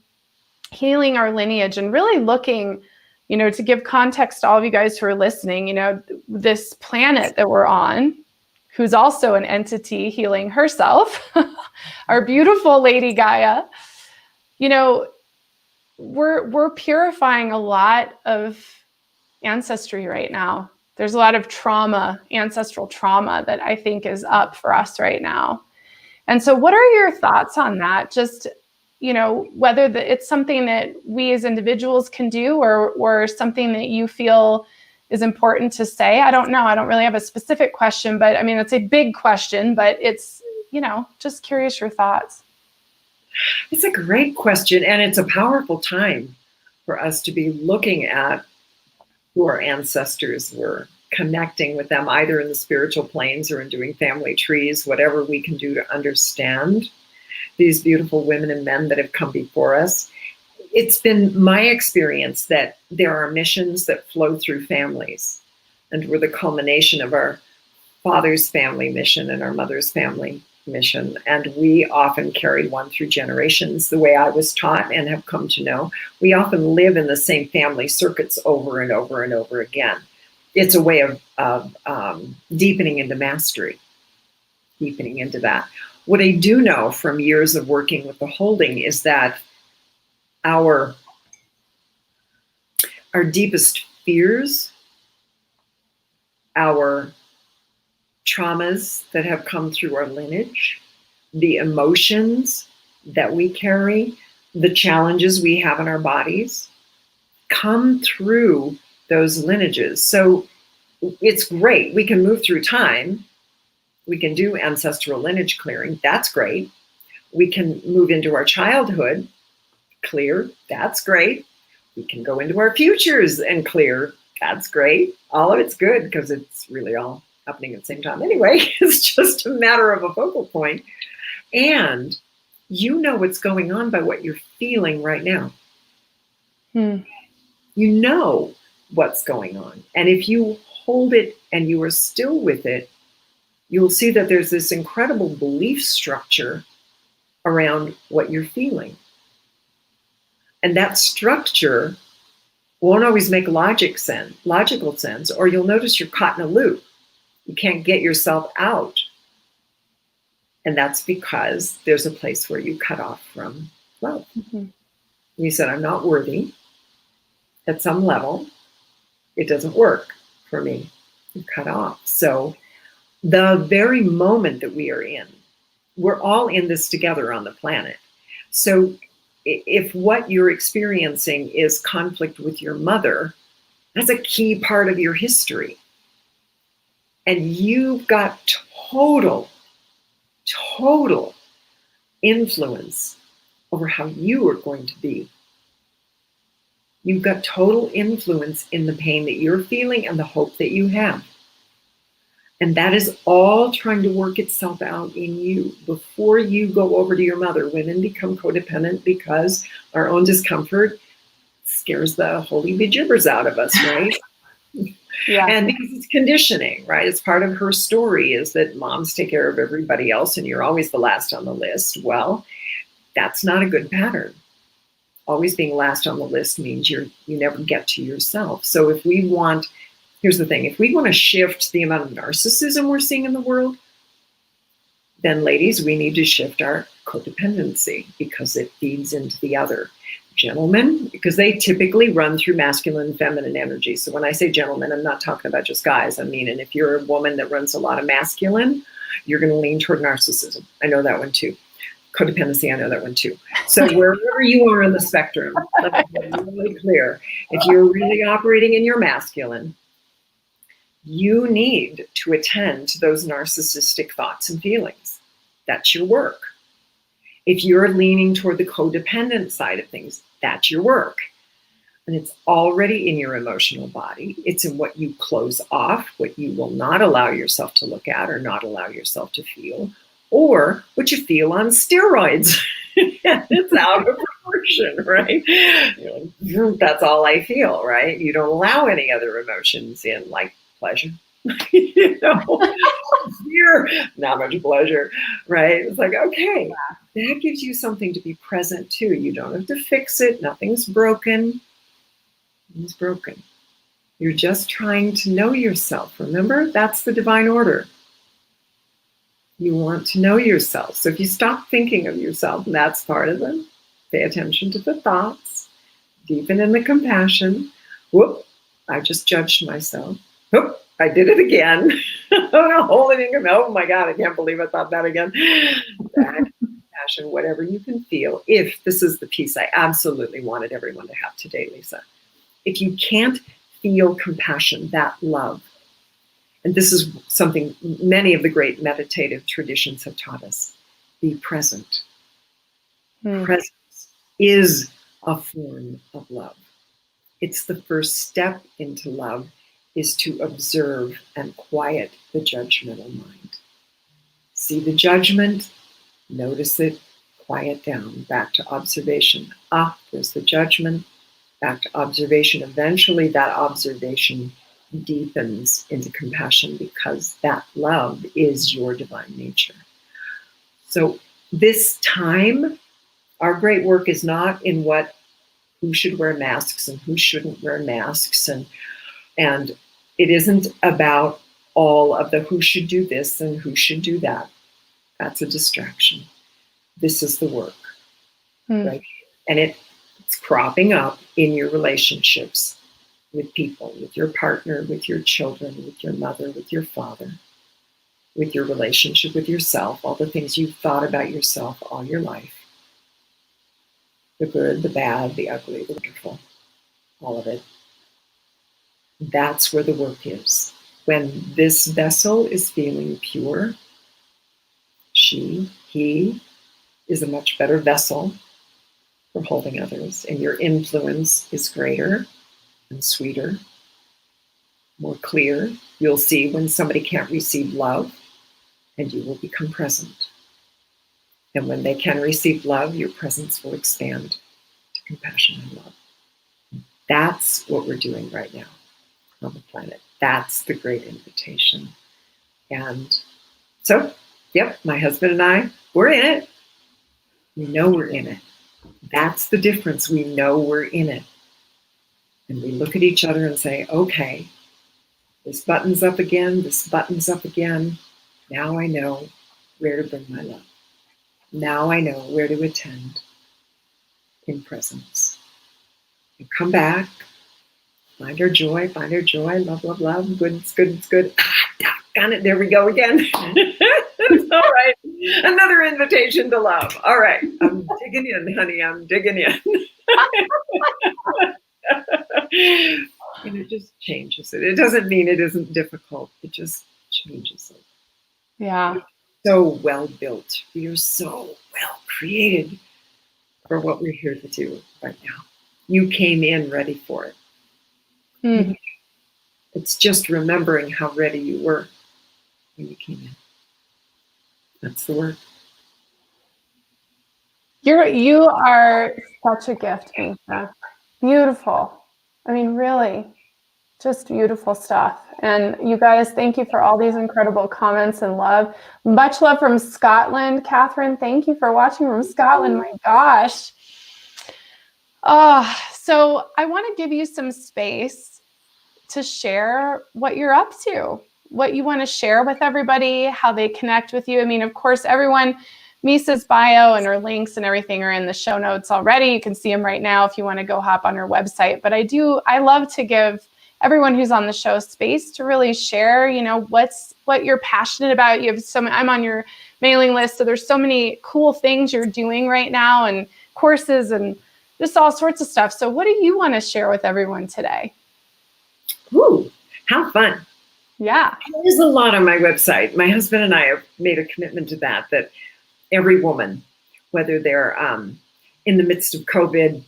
healing our lineage and really looking, to give context to all of you guys who are listening, this planet that we're on, who's also an entity healing herself, our beautiful Lady Gaia, we're purifying a lot of ancestry right now. There's a lot of trauma, ancestral trauma that I think is up for us right now. And so what are your thoughts on that? Just whether it's something that we as individuals can do or something that you feel is important to say. I don't know. I don't really have a specific question, but I mean, it's a big question, but it's, just curious your thoughts. It's a great question. And it's a powerful time for us to be looking at who our ancestors were, connecting with them either in the spiritual planes or in doing family trees, whatever we can do to understand these beautiful women and men that have come before us. It's been my experience that there are missions that flow through families, and we're the culmination of our father's family mission and our mother's family mission. And we often carried one through generations. The way I was taught and have come to know, we often live in the same family circuits over and over and over again. It's a way of deepening into mastery, deepening into that. What I do know from years of working with the holding is that our deepest fears, our traumas that have come through our lineage, the emotions that we carry, the challenges we have in our bodies come through those lineages. So it's great. We can move through time. We can do ancestral lineage clearing. That's great. We can move into our childhood, clear. That's great. We can go into our futures and clear. That's great. All of it's good because it's really all happening at the same time anyway. It's just a matter of a focal point. And you know what's going on by what you're feeling right now. You know what's going on. And if you hold it and you are still with it, you'll see that there's this incredible belief structure around what you're feeling. And that structure won't always make logical sense, or you'll notice you're caught in a loop. You can't get yourself out. And that's because there's a place where you cut off from love. You said, I'm not worthy. At some level, it doesn't work for me. You cut off. So the very moment that we are in, we're all in this together on the planet. So if what you're experiencing is conflict with your mother, that's a key part of your history. And you've got total influence over how you are going to be. You've got total influence in the pain that you're feeling and the hope that you have. And that is all trying to work itself out in you before you go over to your mother. Women become codependent because our own discomfort scares the holy bejibbers out of us, right? Yeah. And because it's conditioning, right? It's part of her story is that moms take care of everybody else and you're always the last on the list. Well, that's not a good pattern. Always being last on the list means you never get to yourself. So if we want, here's the thing, if we want to shift the amount of narcissism we're seeing in the world, then ladies, we need to shift our codependency because it feeds into the other. Gentlemen, because they typically run through masculine and feminine energy. So when I say gentlemen, I'm not talking about just guys. I mean, and if you're a woman that runs a lot of masculine, you're going to lean toward narcissism. I know that one too. Codependency, I know that one too. So wherever you are on the spectrum, let me be really clear. If you're really operating in your masculine, you need to attend to those narcissistic thoughts and feelings. That's your work. If you're leaning toward the codependent side of things, that's your work. And it's already in your emotional body. It's in what you close off, what you will not allow yourself to look at or not allow yourself to feel, or what you feel on steroids. It's out of proportion, right? You're like, that's all I feel, right? You don't allow any other emotions in, like pleasure. Fear, not much pleasure, right? It's like, okay, that gives you something to be present to. You don't have to fix it. Nothing's broken. Nothing's broken. You're just trying to know yourself. Remember, that's the divine order. You want to know yourself. So if you stop thinking of yourself, and that's part of them, pay attention to the thoughts, deepen in the compassion. Whoop, I just judged myself. Whoop, I did it again. Oh my God, I can't believe I thought that again. That compassion, whatever you can feel. If this is the piece I absolutely wanted everyone to have today, Lisa. If you can't feel compassion, that love, and this is something many of the great meditative traditions have taught us, be present. Presence is a form of love. It's the first step into love, is to observe and quiet the judgmental mind. See the judgment, notice it, quiet down, back to observation. There's the judgment, back to observation. Eventually that observation deepens into compassion because that love is your divine nature. So this time, our great work is not in who should wear masks and who shouldn't wear masks, and it isn't about all of the who should do this and who should do that. That's a distraction. This is the work, right? And it's It's cropping up in your relationships with people, with your partner, with your children, with your mother, with your father, with your relationship with yourself, all the things you've thought about yourself all your life. The good, the bad, the ugly, the wonderful, all of it. That's where the work is. When this vessel is feeling pure, he is a much better vessel for holding others, and your influence is greater and sweeter, more clear. You'll see when somebody can't receive love, and you will become present. And when they can receive love, your presence will expand to compassion and love. That's what we're doing right now on the planet. That's the great invitation. And so, yep, my husband and I, we're in it. We know we're in it. That's the difference. We know we're in it. And we look at each other and say, okay, this button's up again, this button's up again. Now I know where to bring my love. Now I know where to attend in presence. And come back, find our joy, love, love, love, good, it's good, it's good. Got it, there we go again. All right, another invitation to love. All right, I'm digging in, honey, I'm digging in. And it just changes it. It doesn't mean it isn't difficult. It just changes it. Yeah. So well built. We are so well created for what we're here to do right now. You came in ready for it. Mm. It's just remembering how ready you were when you came in. That's the work. You are such a gift, Misa. Beautiful. I mean, really, just beautiful stuff. And you guys, thank you for all these incredible comments and love. Much love from Scotland. Catherine, thank you for watching from Scotland. My gosh. So I want to give you some space to share what you're up to, what you want to share with everybody, how they connect with you. I mean, of course, everyone, Misa's bio and her links and everything are in the show notes already. You can see them right now if you want to go hop on her website. But I love to give everyone who's on the show space to really share, what you're passionate about. I'm on your mailing list, so there's so many cool things you're doing right now and courses and just all sorts of stuff. So what do you want to share with everyone today? Ooh, how fun. Yeah. There's a lot on my website. My husband and I have made a commitment to that every woman, whether they're in the midst of COVID,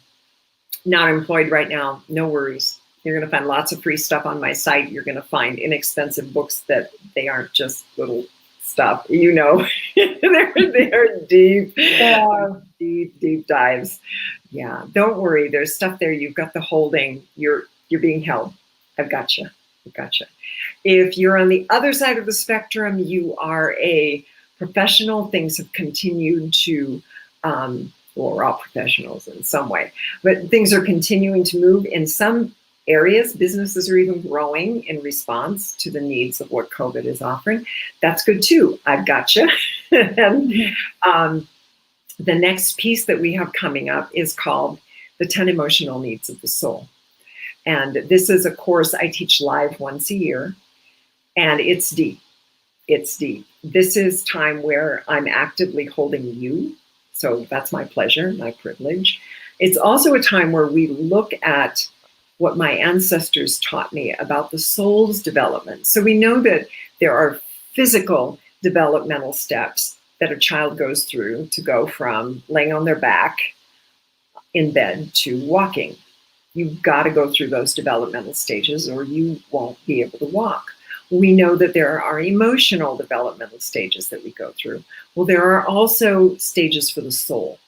not employed right now, no worries. You're going to find lots of free stuff on my site. You're going to find inexpensive books that they aren't just little stuff. they're deep, deep dives. Yeah, don't worry. There's stuff there. You've got the holding. You're being held. I've got you. I've got you. If you're on the other side of the spectrum, you are a professional. Things have continued to, we're all professionals in some way, but things are continuing to move in some areas. Businesses are even growing in response to the needs of what COVID is offering. That's good too. I've got you. And the next piece that we have coming up is called The 10 Emotional Needs of the Soul. And this is a course I teach live once a year, and it's deep. It's deep. This is time where I'm actively holding you. So that's my pleasure, my privilege. It's also a time where we look at what my ancestors taught me about the soul's development. So we know that there are physical developmental steps that a child goes through to go from laying on their back in bed to walking. You've got to go through those developmental stages or you won't be able to walk. We know that there are emotional developmental stages that we go through. Well, there are also stages for the soul.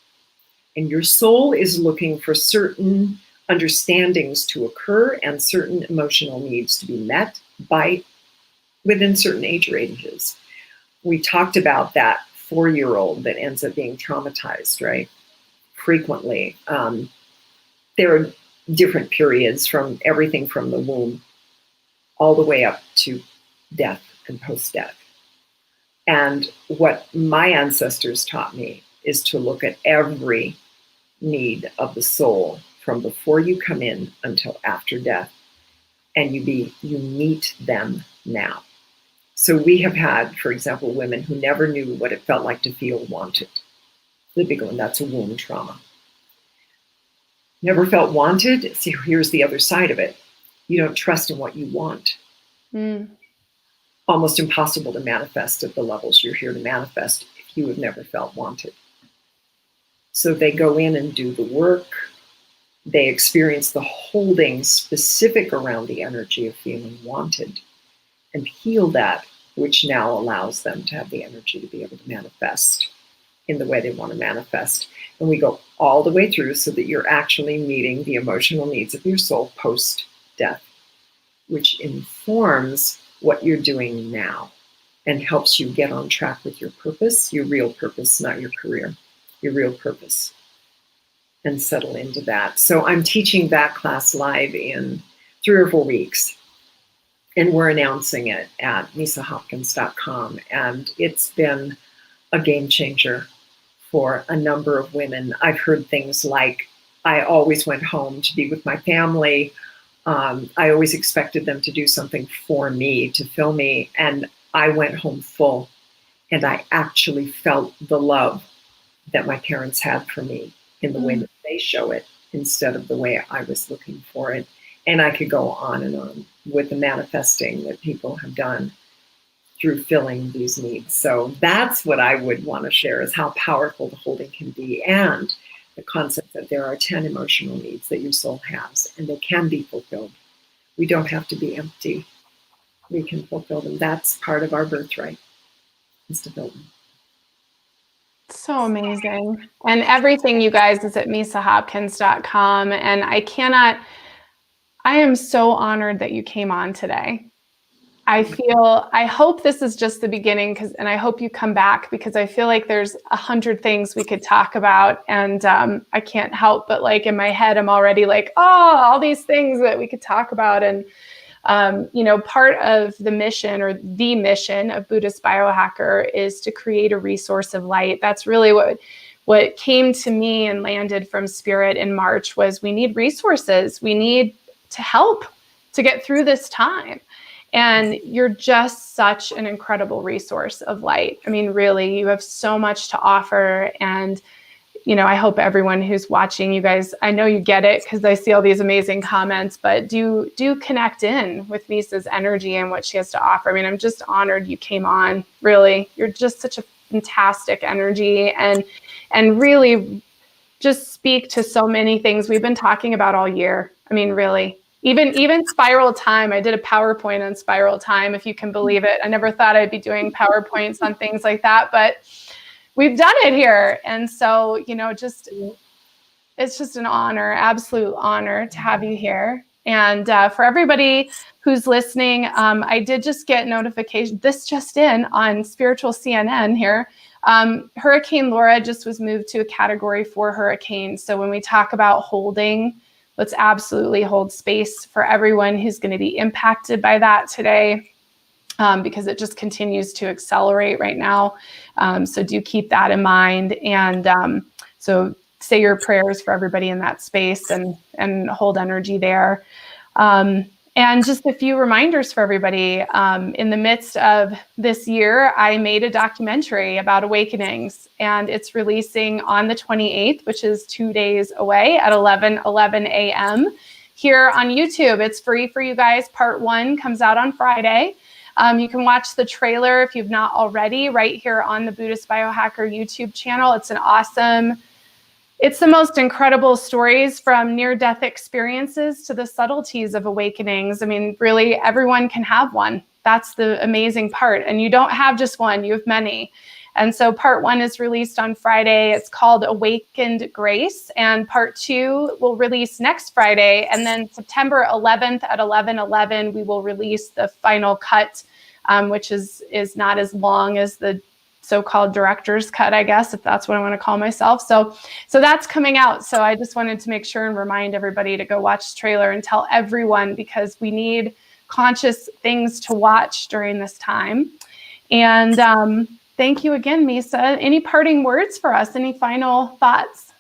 And your soul is looking for certain understandings to occur and certain emotional needs to be met within certain age ranges. We talked about that 4-year-old that ends up being traumatized, right? Frequently. There are different periods from everything from the womb all the way up to death and post-death. And what my ancestors taught me is to look at every need of the soul from before you come in until after death, and you meet them now. So we have had, for example, women who never knew what it felt like to feel wanted. They'd be going, that's a womb trauma. Never felt wanted. See, here's the other side of it. You don't trust in what you want. Almost impossible to manifest at the levels you're here to manifest if you have never felt wanted. So they go in and do the work. They experience the holding specific around the energy of feeling wanted and heal that, which now allows them to have the energy to be able to manifest in the way they want to manifest. And we go all the way through so that you're actually meeting the emotional needs of your soul post-death, which informs what you're doing now and helps you get on track with your purpose, your real purpose, not your career, your real purpose, and settle into that. So I'm teaching that class live in 3 or 4 weeks, and we're announcing it at misahopkins.com. And it's been a game changer for a number of women. I've heard things like, I always went home to be with my family. I always expected them to do something for me, to fill me. And I went home full, and I actually felt the love that my parents had for me in the way that they show it instead of the way I was looking for it. And I could go on and on with the manifesting that people have done through filling these needs. So that's what I would want to share, is how powerful the holding can be, and the concept that there are 10 emotional needs that your soul has, and they can be fulfilled. We don't have to be empty. We can fulfill them. That's part of our birthright, is to fill them. So amazing. And everything, you guys, is at misahopkins.com. And I am so honored that you came on today. I hope this is just the beginning, and I hope you come back, because I feel like there's 100 things we could talk about. And I can't help but, like, in my head, I'm already like, oh, all these things that we could talk about. And, part of the mission of Buddhist Biohacker is to create a resource of light. That's really what came to me and landed from Spirit in March, was we need resources. We need to help to get through this time. And you're just such an incredible resource of light. I mean, really, you have so much to offer. And, I hope everyone who's watching, you guys, I know you get it, because I see all these amazing comments, but do connect in with Misa's energy and what she has to offer. I mean, I'm just honored you came on. Really, you're just such a fantastic energy, and really just speak to so many things we've been talking about all year. I mean, really. Even spiral time. I did a PowerPoint on spiral time, if you can believe it. I never thought I'd be doing PowerPoints on things like that, but we've done it here. And so, it's just an honor, absolute honor to have you here. And for everybody who's listening, I did just get notification, this just in, on Spiritual CNN here. Hurricane Laura just was moved to a Category 4 hurricane. So when we talk about holding, let's absolutely hold space for everyone who's going to be impacted by that today, because it just continues to accelerate right now. So do keep that in mind. And so say your prayers for everybody in that space, and hold energy there. And just a few reminders for everybody. In the midst of this year, I made a documentary about awakenings, and it's releasing on the 28th, which is 2 days away, at 11:11 a.m. here on YouTube. It's free for you guys. Part 1 comes out on Friday. You can watch the trailer if you've not already, right here on the Buddhist Biohacker YouTube channel. It's the most incredible stories, from near-death experiences to the subtleties of awakenings. I mean, really, everyone can have one. That's the amazing part. And you don't have just one, you have many. And so part 1 is released on Friday. It's called Awakened Grace. And part 2 will release next Friday. And then September 11th at 11:11, we will release the final cut, which is not as long as the so-called director's cut, I guess, if that's what I want to call myself. So that's coming out. So I just wanted to make sure and remind everybody to go watch the trailer and tell everyone, because we need conscious things to watch during this time. And thank you again, Misa. Any parting words for us? Any final thoughts?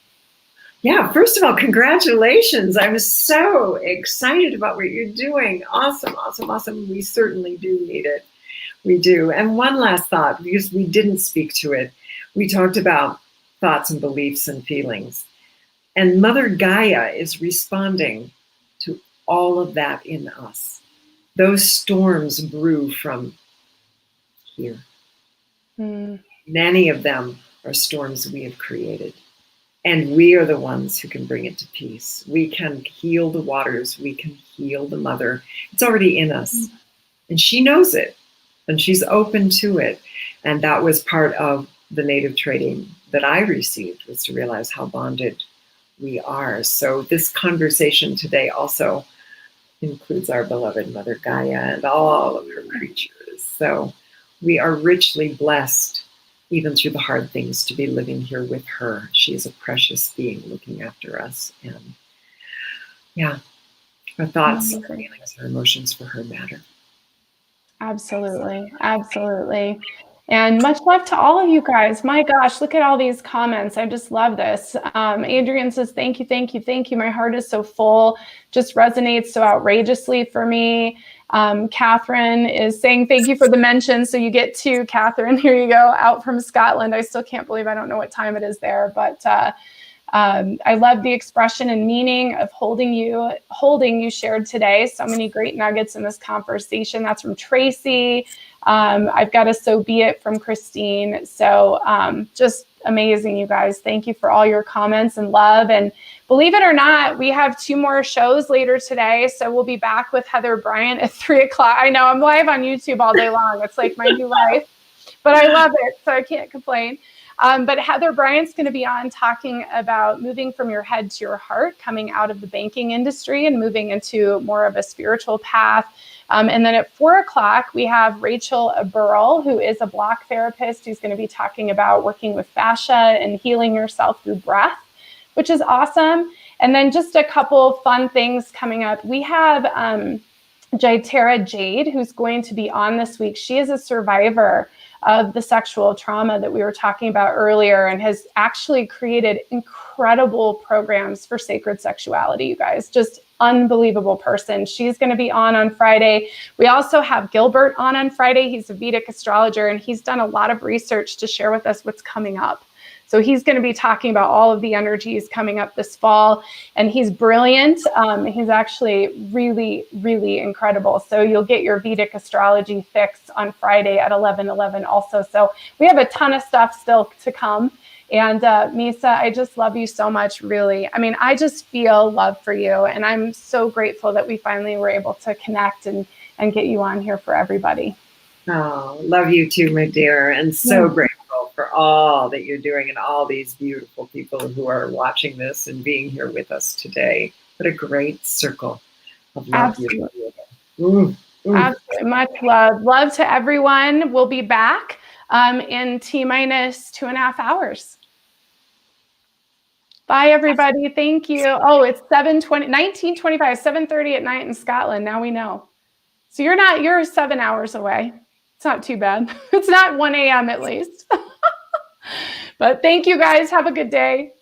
Yeah, first of all, congratulations. I'm so excited about what you're doing. Awesome, awesome, awesome. We certainly do need it. We do. And one last thought, because we didn't speak to it. We talked about thoughts and beliefs and feelings. And Mother Gaia is responding to all of that in us. Those storms brew from here. Many of them are storms we have created. And we are the ones who can bring it to peace. We can heal the waters. We can heal the mother. It's already in us. And she knows it. And she's open to it. And that was part of the native training that I received, was to realize how bonded we are. So this conversation today also includes our beloved Mother Gaia and all of her creatures. So we are richly blessed, even through the hard things, to be living here with her. She is a precious being looking after us. And yeah, our thoughts, our feelings, our emotions for her matter. Absolutely. Absolutely. And much love to all of you guys. My gosh, look at all these comments. I just love this. Adrian says, thank you, thank you, thank you. My heart is so full. Just resonates so outrageously for me. Catherine is saying, thank you for the mention. So you get two, Catherine. Here you go, out from Scotland. I still can't believe I don't know what time it is there, but I love the expression and meaning of holding you shared today. So many great nuggets in this conversation. That's from Tracy. I've got a so be it from Christine. So just amazing, you guys. Thank you for all your comments and love. And believe it or not, we have 2 more shows later today. So we'll be back with Heather Bryant at 3:00. I know I'm live on YouTube all day long. It's like my new life, but I love it. So I can't complain. But Heather Bryant's going to be on talking about moving from your head to your heart, coming out of the banking industry and moving into more of a spiritual path. And then at 4:00, we have Rachel Burrell, who is a block therapist, who's going to be talking about working with fascia and healing yourself through breath, which is awesome. And then just a couple fun things coming up. We have Jaitara Jade, who's going to be on this week. She is a survivor of the sexual trauma that we were talking about earlier and has actually created incredible programs for sacred sexuality, you guys. Just unbelievable person. She's going to be on Friday. We also have Gilbert on Friday. He's a Vedic astrologer, and he's done a lot of research to share with us what's coming up. So he's going to be talking about all of the energies coming up this fall, and he's brilliant. He's actually really, really incredible. So you'll get your Vedic astrology fix on Friday at 11:11 also. So we have a ton of stuff still to come. And Misa, I just love you so much, really. I mean, I just feel love for you, and I'm so grateful that we finally were able to connect and get you on here for everybody. Oh, love you too, my dear, and so grateful for all that you're doing and all these beautiful people who are watching this and being here with us today. What a great circle of love. Absolutely. Absolutely. Much love. Love to everyone. We'll be back in T-minus 2.5 hours. Bye, everybody. Thank you. Oh, it's 19:25, 7:30 at night in Scotland. Now we know. So you're 7 hours away. It's not too bad. It's not 1 a.m. at least. But thank you guys. Have a good day.